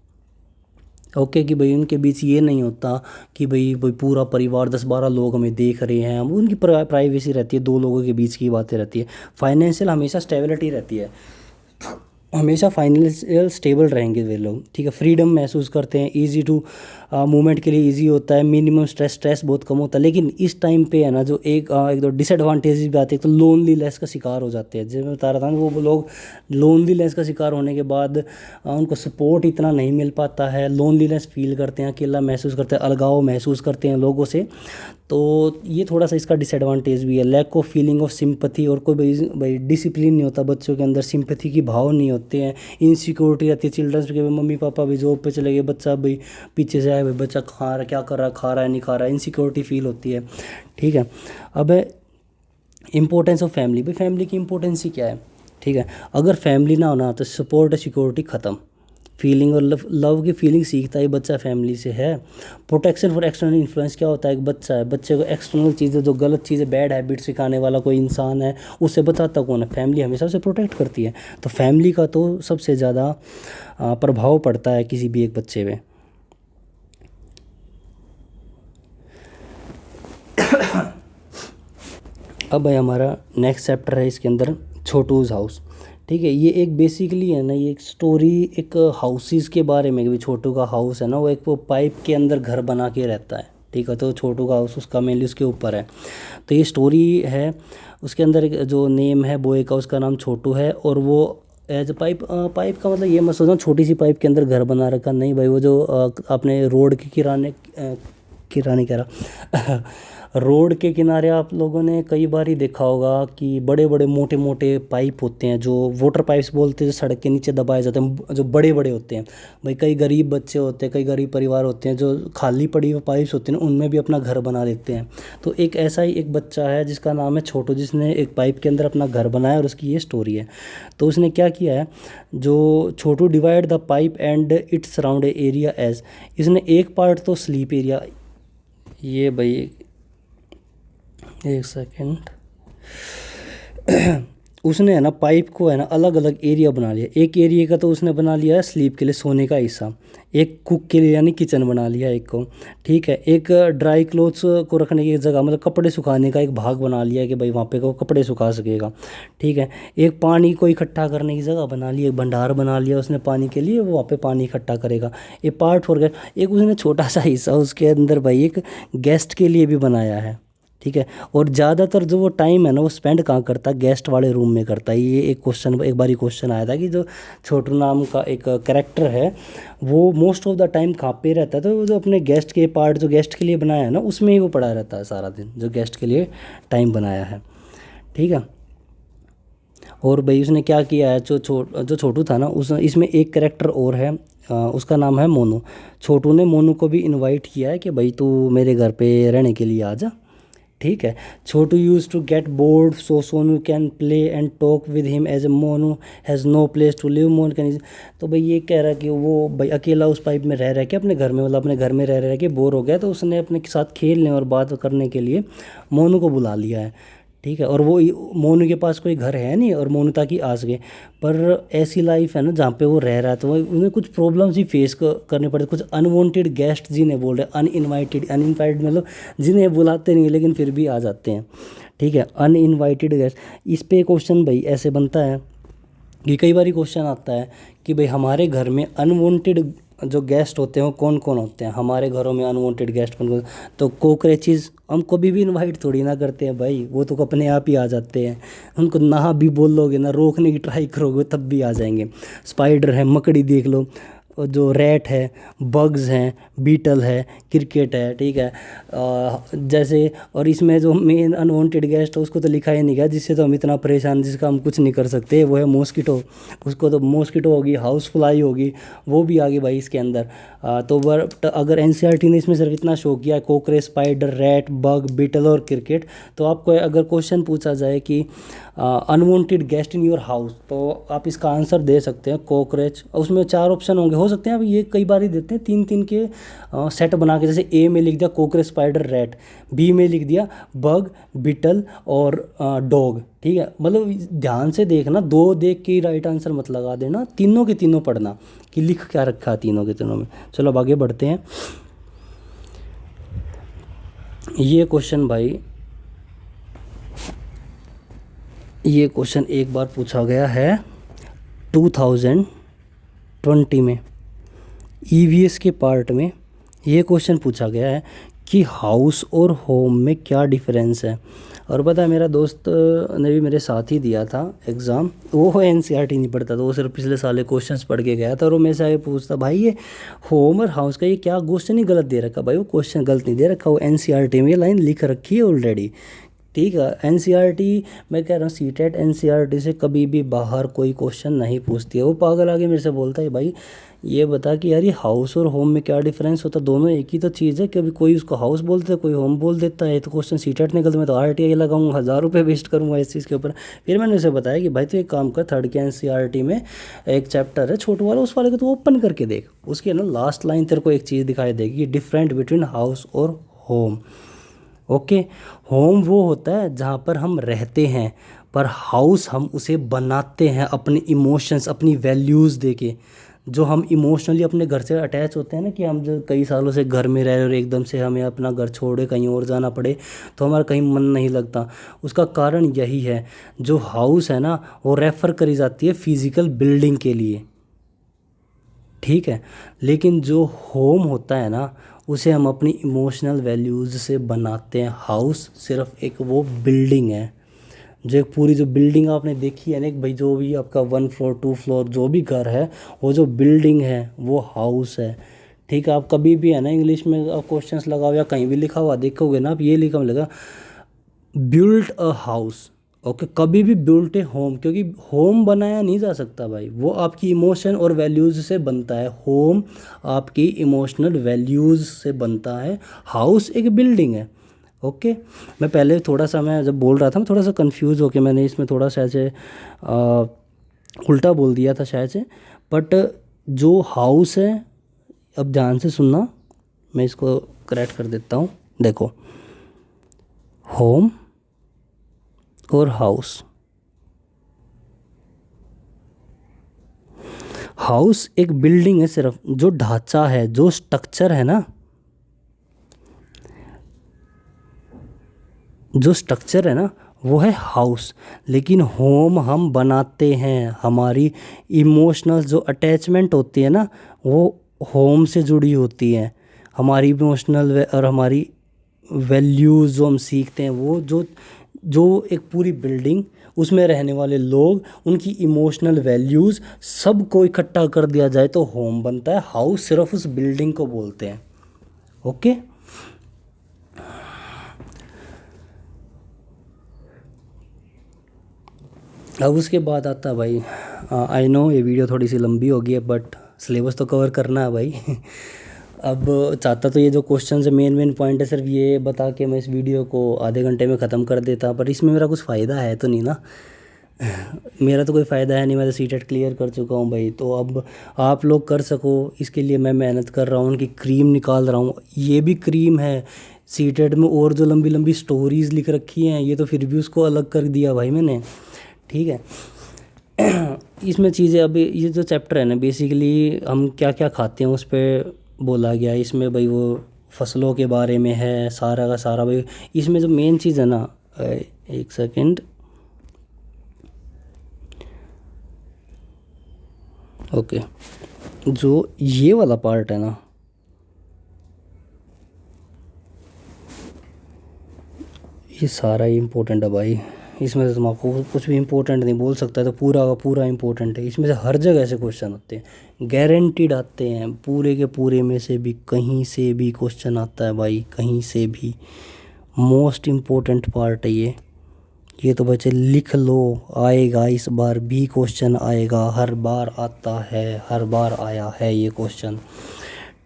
ओके, कि भाई उनके बीच ये नहीं होता कि भाई पूरा परिवार 10-12 लोग हमें देख रहे हैं, उनकी प्राइवेसी रहती है, 2 लोगों के बीच की बातें रहती है। फाइनेंशियल हमेशा स्टेबिलिटी रहती है, हमेशा फाइनेंशियल स्टेबल रहेंगे वे लोग। ठीक है, फ्रीडम महसूस करते हैं, इजी टू मूवमेंट के लिए इजी होता है, मिनिमम स्ट्रेस बहुत कम होता है। लेकिन इस टाइम पे है ना जो एक दो डिसएडवांटेजेस भी आते हैं, तो लोनलीनेस का शिकार हो जाते हैं। जैसे मैं बता रहा था वो लोग लोनलीनेस का शिकार होने के बाद उनको सपोर्ट इतना नहीं मिल पाता है, लोनलीनेस फील करते हैं, अकेला महसूस करते हैं, अलगाव महसूस करते हैं लोगों से। तो ये थोड़ा सा इसका डिसएडवांटेज भी है। Lack of feeling of sympathy, और कोई भाई डिसिप्लिन नहीं होता बच्चों के अंदर, सिंपथी की भाव नहीं होते हैं, इनसिक्योरिटी रहती है चिल्ड्रंस के, मम्मी पापा भी जॉब पे चले गए, बच्चा भाई पीछे से आया, भाई बच्चा खा रहा है क्या कर रहा है, खा रहा है नहीं खा रहा है, इनसिक्योरिटी फील होती है। ठीक है, अब इंपॉर्टेंस ऑफ फैमिली, भाई फैमिली की इंपॉर्टेंस ही क्या है। ठीक है, अगर फैमिली ना होना तो सपोर्ट और सिक्योरिटी ख़त्म, फीलिंग और लव की फीलिंग सीखता है बच्चा फैमिली से है। प्रोटेक्शन फॉर एक्सटर्नल इन्फ्लुएंस, क्या होता है एक बच्चा है, बच्चे को एक्सटर्नल चीज़ें जो गलत चीज़ें बैड हैबिट सिखाने वाला कोई इंसान है उससे बचाता कौन है, फैमिली हमेशा उसे प्रोटेक्ट करती है। तो फैमिली का तो सबसे ज़्यादा प्रभाव पड़ता है किसी भी एक बच्चे पे। अब भाई हमारा नेक्स्ट चैप्टर है इसके अंदर छोटूज़ हाउस। ठीक है। ये एक बेसिकली है ना, ये एक स्टोरी एक हाउसेस के बारे में, कि छोटू का हाउस है ना, वो एक वो पाइप के अंदर घर बना के रहता है। ठीक है, तो छोटू का हाउस उसका मेनली उसके ऊपर है। तो ये स्टोरी है। उसके अंदर एक जो नेम है बॉय का, उसका नाम छोटू है। और वो एज पाइप, पाइप का मतलब ये मत सोचना छोटी सी पाइप के अंदर घर बना रखा, नहीं भाई। वो जो अपने रोड के किराने किराने कह रहा रोड के किनारे आप लोगों ने कई बार ही देखा होगा कि बड़े बड़े मोटे मोटे पाइप होते हैं, जो वाटर पाइप्स बोलते हैं, जो सड़क के नीचे दबाए जाते हैं, जो बड़े बड़े होते हैं। भाई कई गरीब बच्चे होते हैं, कई गरीब परिवार होते हैं, जो खाली पड़ी हुई पाइप्स होती हैं उनमें भी अपना घर बना लेते हैं। तो एक ऐसा ही एक बच्चा है जिसका नाम है छोटू, जिसने एक पाइप के अंदर अपना घर बनाया, और उसकी ये स्टोरी है। तो उसने क्या किया है, जो Chhotu divide the pipe and its surround area as, इसने एक पार्ट तो स्लीप एरिया, ये भाई एक सेकेंड उसने है ना पाइप को है ना अलग अलग एरिया बना लिया। एक एरिया का तो उसने बना लिया है स्लीप के लिए, सोने का हिस्सा। एक कुक के लिए यानी किचन बना लिया एक को। ठीक है। एक ड्राई क्लोथ्स को रखने की जगह, मतलब कपड़े सुखाने का एक भाग बना लिया है कि भाई वहाँ पे वो कपड़े सुखा सकेगा। ठीक है। एक पानी को इकट्ठा करने की जगह बना ली, एक भंडार बना लिया उसने पानी के लिए, वो वहाँ पे पानी इकट्ठा करेगा। ये पार्ट फॉर गेस्ट। एक उसने छोटा सा हिस्सा उसके अंदर भाई एक गेस्ट के लिए भी बनाया है। ठीक है। और ज़्यादातर जो वो टाइम है ना, वो स्पेंड कहाँ करता है, गेस्ट वाले रूम में करता है। ये एक क्वेश्चन, एक बारी क्वेश्चन आया था कि जो छोटू नाम का एक कैरेक्टर है, वो मोस्ट ऑफ द टाइम कहाँ पे रहता है, तो वो जो अपने गेस्ट के पार्ट जो गेस्ट के लिए बनाया है ना, उसमें ही वो पड़ा रहता है सारा दिन, जो गेस्ट के लिए टाइम बनाया है। ठीक है। और भाई उसने क्या किया है, जो छोटू था ना, उस इसमें एक कैरेक्टर और है, उसका नाम है मोनू। छोटू ने मोनू को भी इनवाइट किया है कि भाई तू मेरे घर पे रहने के लिए आ जा। ठीक है। Chhotu use to get bored so Sonu can play and talk with him as a Monu has no place to live Mon can. तो भाई ये कह रहा है कि वो भाई अकेला उस पाइप में रह के अपने घर में, मतलब अपने घर में रह के बोर हो गया, तो उसने अपने के साथ खेलने और बात करने के लिए मोनू को बुला लिया है। ठीक है। और वो मोनू के पास कोई घर है नहीं, और मोनू ताकि आ सके। पर ऐसी लाइफ है ना जहाँ पे वो रह रहा है, तो उन्हें कुछ प्रॉब्लम्स ही फेस करने पड़े, कुछ अनवांटेड गेस्ट जिन्हें बोल रहे हैं, अनइनवाइटेड मतलब जिन्हें बुलाते नहीं लेकिन फिर भी आ जाते हैं। ठीक है। अनइनवाइटेड गेस्ट, इस पे क्वेश्चन भाई ऐसे बनता है कि कई बार क्वेश्चन आता है कि भाई हमारे घर में अनवांटेड जो गेस्ट होते हैं वो कौन कौन होते हैं, हमारे घरों में अनवांटेड गेस्ट कौन कौन। तो कॉकरोचेस हम कभी भी इनवाइट थोड़ी ना करते हैं भाई, वो तो अपने आप ही आ जाते हैं। उनको ना भी बोलोगे ना, रोकने की ट्राई करोगे तब भी आ जाएंगे। स्पाइडर है, मकड़ी देख लो, और जो रैट है, बग्स हैं, बीटल है, क्रिकेट है। ठीक है। जैसे, और इसमें जो मेन अनवांटेड गेस्ट है उसको तो लिखा ही नहीं गया, जिससे तो हम इतना परेशान, जिसका हम कुछ नहीं कर सकते, वो है मॉस्किटो। उसको तो मॉस्किटो होगी, हाउस फ्लाई होगी, वो भी आ गई भाई इसके अंदर। तो बट अगर एनसीईआरटी ने इसमें सिर्फ इतना शो किया cockroach, spider, rat, bug, beetle और क्रिकेट, तो आपको अगर क्वेश्चन पूछा जाए कि unwanted guest in your house, तो आप इसका आंसर दे सकते हैं कॉकरोच। उसमें 4 ऑप्शन होंगे, हो सकते हैं अब ये कई बार ही देते हैं 3-3 के सेट बना के, जैसे ए में लिख दिया कॉकरोच, स्पाइडर, रैट, बी में लिख दिया बग, बीटल और डॉग। ठीक है। मतलब ध्यान से देखना, 2 देख के राइट आंसर मत लगा देना, तीनों के तीनों पढ़ना कि लिख क्या रखा है तीनों के तीनों में। चलो अब आगे बढ़ते हैं। ये क्वेश्चन भाई, ये क्वेश्चन एक बार पूछा गया है 2020 में, ईवीएस के पार्ट में ये क्वेश्चन पूछा गया है कि हाउस और होम में क्या डिफरेंस है। और पता है मेरा दोस्त ने भी मेरे साथ ही दिया था एग्ज़ाम, वो एनसीईआरटी नहीं पढ़ता था, वो सिर्फ पिछले साल क्वेश्चंस पढ़ के गया था, और वो मेरे से आगे पूछता भाई ये होम और हाउस का ये क्या क्वेश्चन ही गलत दे रखा। भाई वो क्वेश्चन गलत नहीं दे रखा, वो एनसीईआरटी में ये लाइन लिख रखी है ऑलरेडी। ठीक है। एनसीईआरटी, मैं कह रहा हूँ सीटेट एनसीईआरटी से कभी भी बाहर कोई क्वेश्चन नहीं पूछती है। वो पागल आगे मेरे से बोलता है भाई ये बता कि यार ये हाउस और होम में क्या डिफरेंस होता है, दोनों एक ही तो चीज़ है। कभी कोई उसको हाउस बोलता है, कोई होम बोल देता है। तो क्वेश्चन सीटेट निकलता, मैं तो आरटीआई लगाऊंगा, 1000 रुपये वेस्ट करूँगा इस चीज़ के ऊपर। फिर मैंने उसे बताया कि भाई तो एक काम कर, 3rd के एनसीईआरटी में एक चैप्टर है छोटू वाला, उस वाले को तो ओपन करके देख, उसकी ना लास्ट लाइन तेरे को एक चीज़ दिखाई देगी, डिफरेंट बिटवीन हाउस और होम। ओके। होम वो होता है जहाँ पर हम रहते हैं, पर हाउस हम उसे बनाते हैं अपने इमोशंस, अपनी वैल्यूज़ देके। जो हम इमोशनली अपने घर से अटैच होते हैं ना, कि हम जो कई सालों से घर में रह रहे और एकदम से हमें अपना घर छोड़ के कहीं और जाना पड़े तो हमारा कहीं मन नहीं लगता, उसका कारण यही है। जो हाउस है ना वो रेफ़र करी जाती है फिज़िकल बिल्डिंग के लिए, ठीक है, लेकिन जो होम होता है ना उसे हम अपनी इमोशनल वैल्यूज़ से बनाते हैं। हाउस सिर्फ एक वो बिल्डिंग है, जो एक पूरी जो बिल्डिंग आपने देखी है ना, एक भाई जो भी आपका 1 फ्लोर 2 फ्लोर जो भी घर है, वो जो बिल्डिंग है वो हाउस है, ठीक है। आप कभी भी है ना इंग्लिश में आप क्वेश्चंस लगाओ या कहीं भी लिखा हुआ देखोगे ना, आप ये लिखा मिलेगा बिल्ट अ हाउस, ओके, कभी भी बिल्ट ए होम, क्योंकि होम बनाया नहीं जा सकता भाई, वो आपकी इमोशन और वैल्यूज़ से बनता है। होम आपकी इमोशनल वैल्यूज़ से बनता है, हाउस एक बिल्डिंग है, ओके। मैं पहले थोड़ा सा, मैं जब बोल रहा था मैं थोड़ा सा कंफ्यूज होके मैंने इसमें थोड़ा सा ऐसे उल्टा बोल दिया था शायद से, बट जो हाउस है, अब ध्यान से सुनना, मैं इसको करेक्ट कर देता हूँ। देखो, होम और हाउस, हाउस एक बिल्डिंग है, सिर्फ जो ढांचा है, जो स्ट्रक्चर है ना, जो स्ट्रक्चर है ना वो है हाउस। लेकिन होम हम बनाते हैं, हमारी इमोशनल जो अटैचमेंट होती है ना वो होम से जुड़ी होती है। हमारी इमोशनल और हमारी वैल्यूज़ जो हम सीखते हैं, वो जो जो एक पूरी बिल्डिंग, उसमें रहने वाले लोग, उनकी इमोशनल वैल्यूज़ सबको इकट्ठा कर दिया जाए तो होम बनता है। हाउस सिर्फ उस बिल्डिंग को बोलते हैं, ओके। अब उसके बाद आता है भाई, आई नो ये वीडियो थोड़ी सी लंबी होगी है, बट सिलेबस तो कवर करना है भाई। अब चाहता तो ये जो क्वेश्चन है, मेन पॉइंट है, सिर्फ ये बता के मैं इस वीडियो को आधे घंटे में ख़त्म कर देता, पर इसमें मेरा कुछ फ़ायदा है तो नहीं ना। मेरा तो कोई फ़ायदा है नहीं, मैं तो सीटेट क्लियर कर चुका हूँ भाई। तो अब आप लोग कर सको इसके लिए मैं मेहनत कर रहा हूँ, उनकी क्रीम निकाल रहा हूँ। ये भी क्रीम है सीटेट में, और जो लंबी लंबी स्टोरीज़ लिख रखी हैं ये तो फिर भी उसको अलग कर दिया भाई मैंने, ठीक है। इसमें चीज़ें, अभी ये जो चैप्टर है ना, बेसिकली हम क्या क्या खाते हैं उस पर बोला गया है इसमें भाई। वो फसलों के बारे में है सारा का सारा भाई। इसमें जो मेन चीज़ है ना, एक सेकंड, ओके, जो ये वाला पार्ट है ना, ये सारा ही इम्पोर्टेंट है भाई। इसमें से तुम आपको कुछ भी इम्पोर्टेंट नहीं बोल सकता है, तो पूरा का पूरा इम्पोर्टेंट है। इसमें से हर जगह ऐसे क्वेश्चन होते हैं, गारंटीड आते हैं, पूरे के पूरे में से भी कहीं से भी क्वेश्चन आता है भाई, कहीं से भी। मोस्ट इम्पोर्टेंट पार्ट है ये तो बच्चे लिख लो, आएगा इस बार भी क्वेश्चन आएगा, हर बार आता है, हर बार आया है ये क्वेश्चन,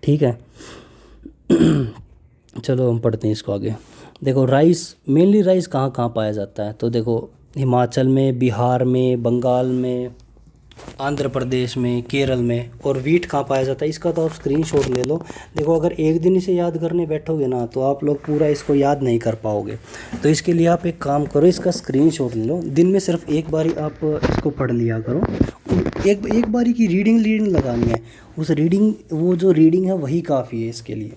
ठीक है। चलो हम पढ़ते हैं इसको आगे। देखो, राइस, मेनली राइस कहाँ कहाँ पाया जाता है, तो देखो हिमाचल में, बिहार में, बंगाल में, आंध्र प्रदेश में, केरल में। और वीट कहाँ पाया जाता है इसका तो आप स्क्रीनशॉट ले लो। देखो, अगर एक दिन इसे याद करने बैठोगे ना तो आप लोग पूरा इसको याद नहीं कर पाओगे, तो इसके लिए आप एक काम करो, इसका स्क्रीनशॉट ले लो। दिन में सिर्फ एक बारी आप इसको पढ़ लिया करो, एक बारी की रीडिंग लगानी है। उस रीडिंग, वो जो रीडिंग है वही काफ़ी है इसके लिए।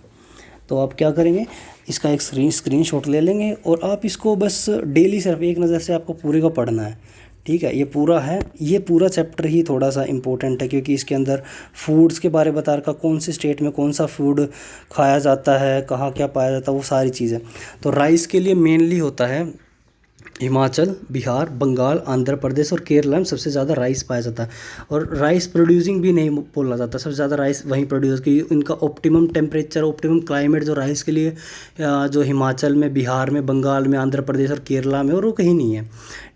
तो आप क्या करेंगे, इसका एक स्क्रीनशॉट ले लेंगे और आप इसको बस डेली सिर्फ एक नज़र से आपको पूरे का पढ़ना है, ठीक है। ये पूरा है, ये पूरा चैप्टर ही थोड़ा सा इम्पोर्टेंट है, क्योंकि इसके अंदर फूड्स के बारे बता रखा, कौन से स्टेट में कौन सा फूड खाया जाता है, कहाँ क्या पाया जाता है, वो सारी चीज़ें। तो राइस के लिए मेनली होता है हिमाचल, बिहार, बंगाल, आंध्र प्रदेश और केरला में सबसे ज़्यादा राइस पाया जाता है। और राइस प्रोड्यूसिंग भी नहीं बोला जाता, सबसे ज़्यादा राइस वहीं प्रोड्यूस की, इनका ऑप्टिमम टेम्परेचर, ऑप्टिमम क्लाइमेट जो राइस के लिए जो हिमाचल में, बिहार में, बंगाल में, आंध्र प्रदेश और केरला में, और वो कहीं नहीं है,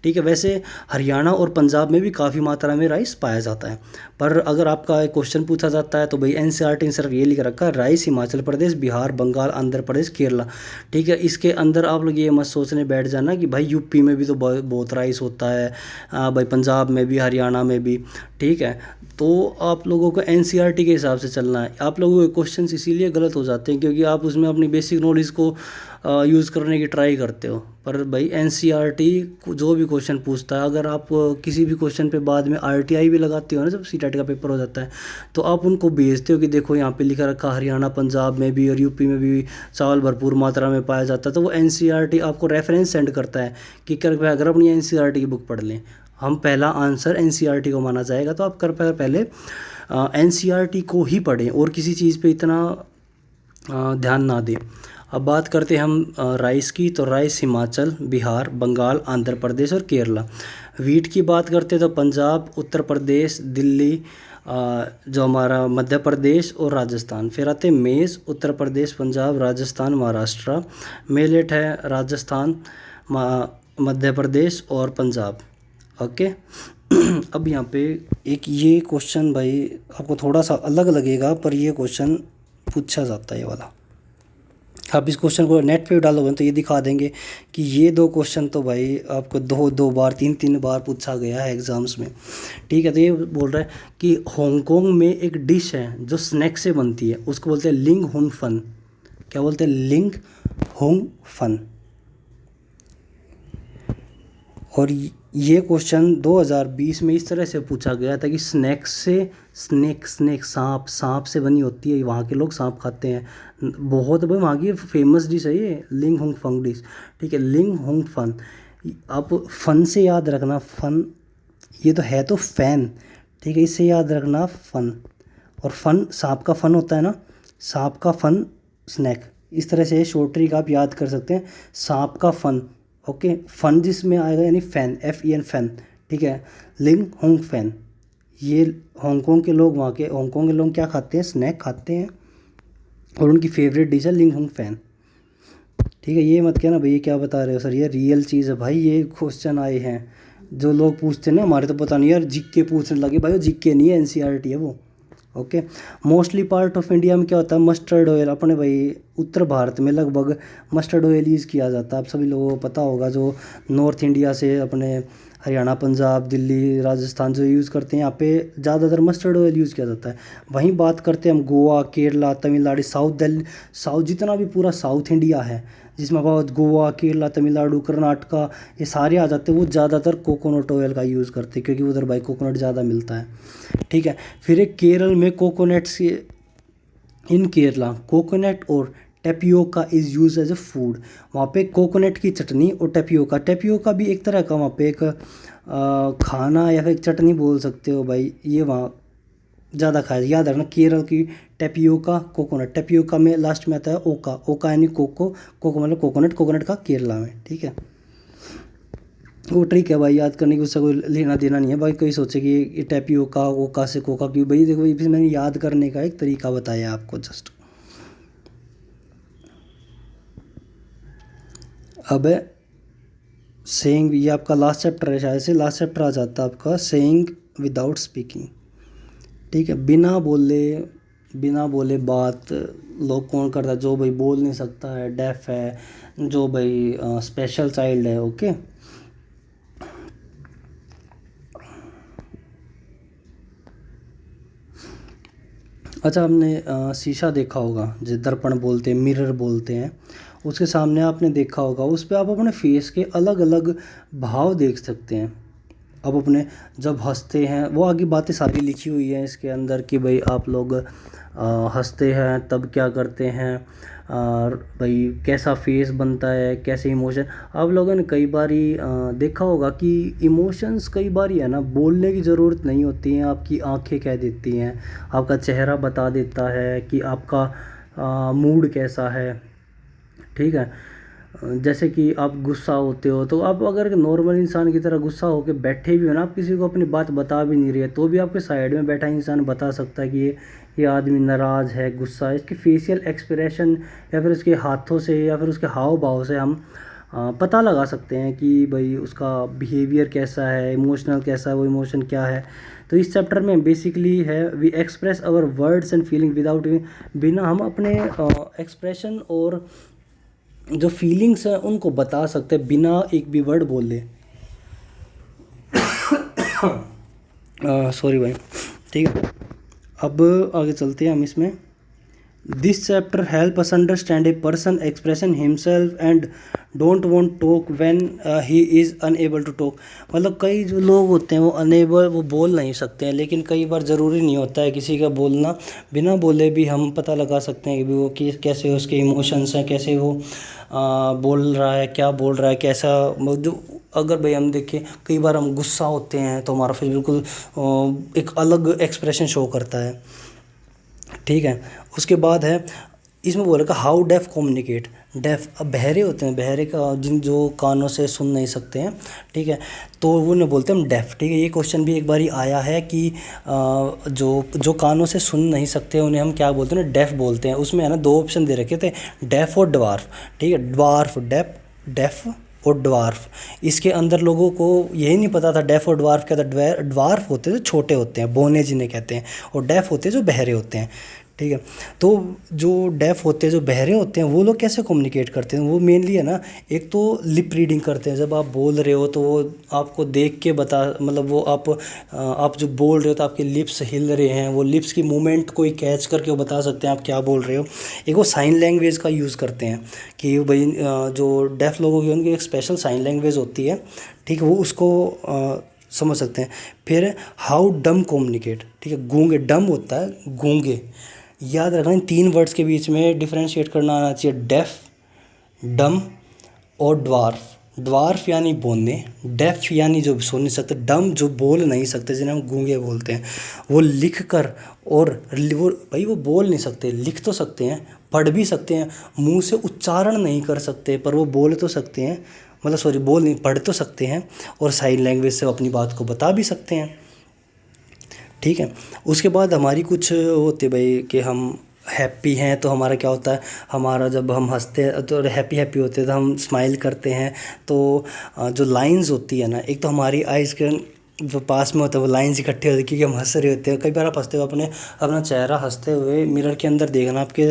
ठीक है। वैसे हरियाणा और पंजाब में भी काफ़ी मात्रा में राइस पाया जाता है, पर अगर आपका क्वेश्चन पूछा जाता है तो भाई एनसीईआरटी ने सिर्फ ये लिख रखा है राइस हिमाचल प्रदेश, बिहार, बंगाल, आंध्र प्रदेश, केरला, ठीक है। इसके अंदर आप लोग ये मत सोचने बैठ जाना कि भाई यूपी में भी तो बहुत राइस होता है, भाई पंजाब में भी, हरियाणा में भी, ठीक है। तो आप लोगों को एनसीईआरटी के हिसाब से चलना है। आप लोगों के क्वेश्चंस इसीलिए गलत हो जाते हैं क्योंकि आप उसमें अपनी बेसिक नॉलेज को यूज़ करने की ट्राई करते हो। पर भाई एनसीईआरटी जो भी क्वेश्चन पूछता है, अगर आप किसी भी क्वेश्चन पे बाद में आरटीआई भी लगाते हो ना, जब सीटेट का पेपर हो जाता है, तो आप उनको भेजते हो कि देखो यहाँ पे लिखा रखा हरियाणा पंजाब में भी और यूपी में भी चावल भरपूर मात्रा में पाया जाता है, तो वो एनसीईआरटी आपको रेफरेंस सेंड करता है कि कृपया अगर अपनी एनसीईआरटी की बुक पढ़ लें। हम पहला आंसर एनसीईआरटी को माना जाएगा, तो आप कृपया पहले एनसीईआरटी को ही पढ़ें और किसी चीज़ पे इतना ध्यान ना दें। अब बात करते हैं हम राइस की, तो राइस हिमाचल, बिहार, बंगाल, आंध्र प्रदेश और केरला। वीट की बात करते हैं तो पंजाब, उत्तर प्रदेश, दिल्ली, जो हमारा मध्य प्रदेश और राजस्थान। फिर आते हैं मेज़, उत्तर प्रदेश, पंजाब, राजस्थान, महाराष्ट्र। मिलेट है राजस्थान, मध्य प्रदेश और पंजाब। ओके। अब यहाँ पे एक ये क्वेश्चन भाई आपको थोड़ा सा अलग लगेगा, पर ये क्वेश्चन पूछा जाता है ये वाला। आप इस क्वेश्चन को नेट पे डालोगे तो ये दिखा देंगे कि ये दो क्वेश्चन तो भाई आपको दो बार तीन बार पूछा गया है एग्ज़ाम्स में। ठीक है, तो ये बोल रहा है कि हांगकांग में एक डिश है जो स्नैक से बनती है, उसको बोलते हैं लिंग हुन फन। क्या बोलते हैं? लिंग हुन फन। और ये क्वेश्चन 2020 में इस तरह से पूछा गया था कि स्नैक से स्नैक सांप से बनी होती है, वहाँ के लोग सांप खाते हैं, बहुत भाई वहाँ की फेमस डिश है ये लिंग हुंग फंग डिश। ठीक है, लिंग हुंग फन। आप फन से याद रखना, फन ये तो है तो फैन। ठीक है, इससे याद रखना फन, और फन सांप का फन होता है ना, सांप का फन स्नैक। इस तरह से शॉर्ट ट्रिक आप याद कर सकते हैं, सांप का फन। ओके, फन जिसमें आएगा यानी फैन, FEN फैन। ठीक है, लिंग होंग फैन। ये हांगकांग के लोग, वहाँ के हांगकांग के लोग क्या खाते हैं? स्नैक खाते हैं, और उनकी फेवरेट डिश है लिंग होंग फैन। ठीक है, ये मत कहना भाई ये क्या बता रहे हो सर, ये रियल चीज़ है भाई। ये क्वेश्चन आए हैं जो लोग पूछते हैं ना, हमारे तो पता नहीं यार, जीके पूछने लगे भाई, वो जीके नहीं है, NCERT है वो। Okay. Mostly part of India में क्या होता है? Mustard oil. अपने भाई उत्तर भारत में लगभग मस्टर्ड ऑयल यूज़ किया जाता है, आप सभी लोगों को पता होगा। जो नॉर्थ इंडिया से अपने हरियाणा, पंजाब, दिल्ली, राजस्थान जो यूज़ करते हैं, यहाँ पे ज़्यादातर मस्टर्ड ऑयल यूज़ किया जाता है। वहीं बात करते हैं हम गोवा, केरला, तमिलनाडु, साउथ दिल्ली, साउथ जितना भी पूरा साउथ इंडिया है, जिसमें बहुत गोवा, केरला, तमिलनाडु, कर्नाटका, ये सारे आ जाते हैं, वो ज़्यादातर कोकोनट ऑयल का यूज़ करते हैं, क्योंकि उधर भाई कोकोनट ज़्यादा मिलता है। ठीक है, फिर एक केरल में कोकोनट्स, इन केरला कोकोनट और tapioca is use as a food. वहाँ पे कोकोनट की चटनी और टेपियोका भी एक तरह का वहाँ पे एक खाना या फिर एक चटनी बोल सकते हो भाई, ये वहाँ ज़्यादा खाया। याद रखना, केरल की टेपियोका, कोकोनट, टेपियोका में लास्ट में आता है ओका यानी कोको मतलब कोकोनट का केरला में। ठीक है, वो ट्रिक है भाई, याद करने की, उससे कोई लेना देना नहीं है भाई। कोई सोचे कि ये टैपियोका ओका से कोका क्यों, भाई देखो ये मैंने याद करने का एक तरीका बताया आपको जस्ट। अब सेइंग, ये आपका लास्ट चैप्टर है, शायद से लास्ट चैप्टर आ जाता है आपका, सेइंग विदाउट स्पीकिंग। ठीक है, बिना बोले बात लोग कौन करता है? जो भाई बोल नहीं सकता है, डेफ है, जो भाई स्पेशल चाइल्ड है। ओके, अच्छा, हमने शीशा देखा होगा, जो दर्पण बोलते हैं, मिरर बोलते हैं, उसके सामने आपने देखा होगा, उस पर आप अपने फेस के अलग अलग भाव देख सकते हैं। अब अपने जब हंसते हैं, वो आगे बातें सारी लिखी हुई हैं इसके अंदर कि भाई आप लोग हंसते हैं तब क्या करते हैं, और भाई कैसा फेस बनता है, कैसे इमोशन। आप लोगों ने कई बार देखा होगा कि इमोशंस कई बार है ना, बोलने की ज़रूरत नहीं होती है, आपकी आंखें कह देती हैं, आपका चेहरा बता देता है कि आपका मूड कैसा है। ठीक है, जैसे कि आप गुस्सा होते हो, तो आप अगर नॉर्मल इंसान की तरह गुस्सा होकर बैठे भी हो ना, आप किसी को अपनी बात बता भी नहीं रहे, तो भी आपके साइड में बैठा इंसान बता सकता है कि ये आदमी नाराज़ है, गुस्सा है। इसके फेशियल एक्सप्रेशन या फिर उसके हाथों से या फिर उसके हाव भाव से हम पता लगा सकते हैं कि भाई उसका बिहेवियर कैसा है, इमोशनल कैसा है, वो इमोशन क्या है। तो इस चैप्टर में बेसिकली है we express our words and feeling without, बिना हम अपने एक्सप्रेशन और जो फीलिंग्स हैं उनको बता सकते हैं बिना एक भी वर्ड बोले। सॉरी भाई। ठीक है, अब आगे चलते हैं हम इसमें। This chapter help us understand a person expression himself and don't want talk when he is unable to talk. मतलब कई जो लोग होते हैं वो अनएबल, वो बोल नहीं सकते हैं, लेकिन कई बार ज़रूरी नहीं होता है किसी का बोलना, बिना बोले भी हम पता लगा सकते हैं कि वो कैसे उसके इमोशंस हैं, कैसे वो बोल रहा है, क्या बोल रहा है, कैसा जो अगर भाई हम देखें कई बार हम गुस्सा होते हैं तो हमारा फेस बिल्कुल एक अलग एक्सप्रेशन शो करता है, ठीक है। उसके बाद है इसमें बोलेगा हाउ डेफ कम्युनिकेट। डेफ अब बहरे होते हैं, बहरे का जिन जो कानों से सुन नहीं सकते हैं, ठीक है, तो वो उन्हें बोलते हैं हम डेफ, ठीक है। ये क्वेश्चन भी एक बार आया है कि जो कानों से सुन नहीं सकते उन्हें हम क्या बोलते हैं ना, डेफ बोलते हैं। उसमें है ना 2 ऑप्शन दे रखे थे, डेफ और ड्वार्फ, ठीक है। ड्वार्फ, डेफ और ड्वार्फ, इसके अंदर लोगों को यही नहीं पता था डेफ और ड्वार्फ क्या था। ड्वार्फ होते हैं जो छोटे होते हैं, बोने जिन्हें कहते हैं, और डेफ होते हैं जो बहरे होते हैं, ठीक है। तो जो डेफ होते हैं, जो बहरे होते हैं, वो लोग कैसे कम्युनिकेट करते हैं, वो मेनली है ना, एक तो लिप रीडिंग करते हैं। जब आप बोल रहे हो तो वो आपको देख के बता, मतलब वो आप जो बोल रहे हो तो आपके लिप्स हिल रहे हैं, वो लिप्स की मूवमेंट कोई कैच करके वो बता सकते हैं आप क्या बोल रहे हो। एक वो साइन लैंग्वेज का यूज़ करते हैं कि भाई जो डेफ लोगों की उनकी एक स्पेशल साइन लैंग्वेज होती है, ठीक है, वो उसको समझ सकते हैं। फिर हाउ डम कम्युनिकेट, ठीक है। गूंगे, डम होता है गूंगे, याद रखना इन 3 वर्ड्स के बीच में डिफरेंशिएट करना आना चाहिए, डेफ, डम और ड्वार्फ। ड्वार्फ यानी बोलने, डेफ यानी जो सुन नहीं सकते, डम जो बोल नहीं सकते, जिन्हें हम गूंगे बोलते हैं। वो लिख कर और वो भाई वो बोल नहीं सकते, लिख तो सकते हैं, पढ़ भी सकते हैं, मुंह से उच्चारण नहीं कर सकते, पर वो बोल तो सकते हैं, मतलब सॉरी बोल नहीं, पढ़ तो सकते हैं, और साइन लैंग्वेज से अपनी बात को बता भी सकते हैं, ठीक है। उसके बाद हमारी कुछ होते भाई कि हम हैप्पी हैं तो हमारा क्या होता है, हमारा जब हम हंसते हैं तो हैप्पी होते हैं तो हम स्माइल करते हैं, तो जो लाइंस होती है ना, एक तो हमारी आइज़ के जो पास में होता है वो लाइंस इकट्ठे होती है क्योंकि हम हंस रहे होते हैं। कई बार आप हंसते हो, अपना चेहरा हंसते हुए मिरर के अंदर देखना, आपके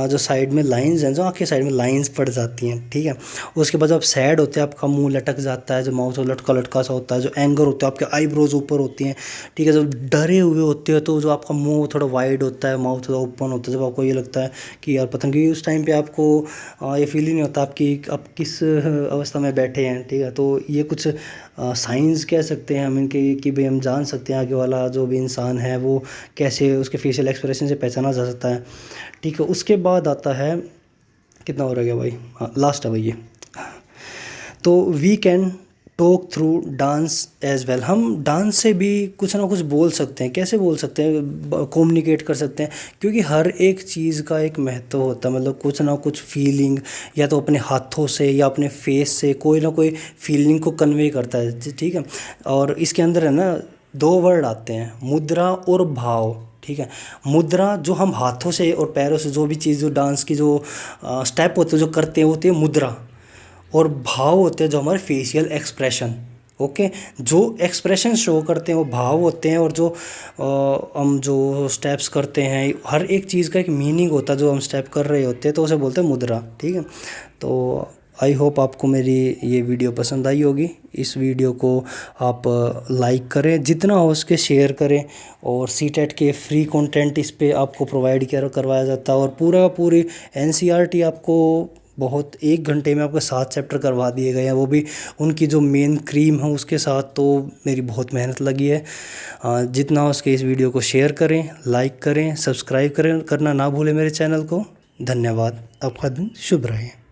जो साइड में लाइंस हैं, जो आँख के साइड में लाइंस पड़ जाती हैं, ठीक है। उसके बाद जब आप सैड होते हैं आपका मुंह लटक जाता है, जो माउथ लटका लटका सा होता है। जो एंगर होता है आपके आईब्रोज ऊपर होती हैं, ठीक है। जब डरे हुए होते हैं तो जो आपका मुंह थोड़ा वाइड होता है, माउथ थोड़ा ओपन होता है, जब आपको ये लगता है कि यार पता नहीं, उस टाइम पे आपको ये फील ही नहीं होता आपकी आप किस अवस्था में बैठे हैं, ठीक है। तो ये कुछ साइंस कह सकते हैं हम इनके कि भाई हम जान सकते हैं आगे वाला जो भी इंसान है वो कैसे, उसके फेशियल एक्सप्रेशन से पहचाना जा सकता है, ठीक है। उसके बाद आता है, कितना हो रह गया भाई, हाँ लास्ट है भाई ये, तो we can talk through dance as well. हम डांस से भी कुछ ना कुछ बोल सकते हैं। कैसे बोल सकते हैं, कम्युनिकेट कर सकते हैं, क्योंकि हर एक चीज़ का एक महत्व होता है। मतलब कुछ ना कुछ फीलिंग या तो अपने हाथों से या अपने फेस से कोई ना कोई फीलिंग को कन्वे करता है, ठीक है। और इसके अंदर है ना 2 वर्ड आते हैं, मुद्रा और भाव, ठीक है। मुद्रा जो हम हाथों से और पैरों से जो भी चीज़, जो डांस की जो स्टेप होते हैं जो करते हैं, होती है मुद्रा, और भाव होते हैं जो हमारे फेशियल एक्सप्रेशन, ओके। जो एक्सप्रेशन शो करते हैं वो भाव होते हैं, और जो हम जो स्टेप्स करते हैं, हर एक चीज़ का एक मीनिंग होता है जो हम स्टेप कर रहे होते हैं, तो उसे बोलते हैं मुद्रा, ठीक है। तो आई होप आपको मेरी ये वीडियो पसंद आई होगी। इस वीडियो को आप लाइक करें, जितना हो उसके शेयर करें, और सीटेट के फ्री कंटेंट इस पे आपको प्रोवाइड करवाया जाता है, और पूरी एनसीईआरटी आपको बहुत 1 घंटे में आपके 7 चैप्टर करवा दिए गए हैं, वो भी उनकी जो मेन क्रीम है उसके साथ। तो मेरी बहुत मेहनत लगी है। जितना हो उसके इस वीडियो को शेयर करें, लाइक करें, सब्सक्राइब करना ना भूलें मेरे चैनल को। धन्यवाद। आपका दिन शुभ रहे।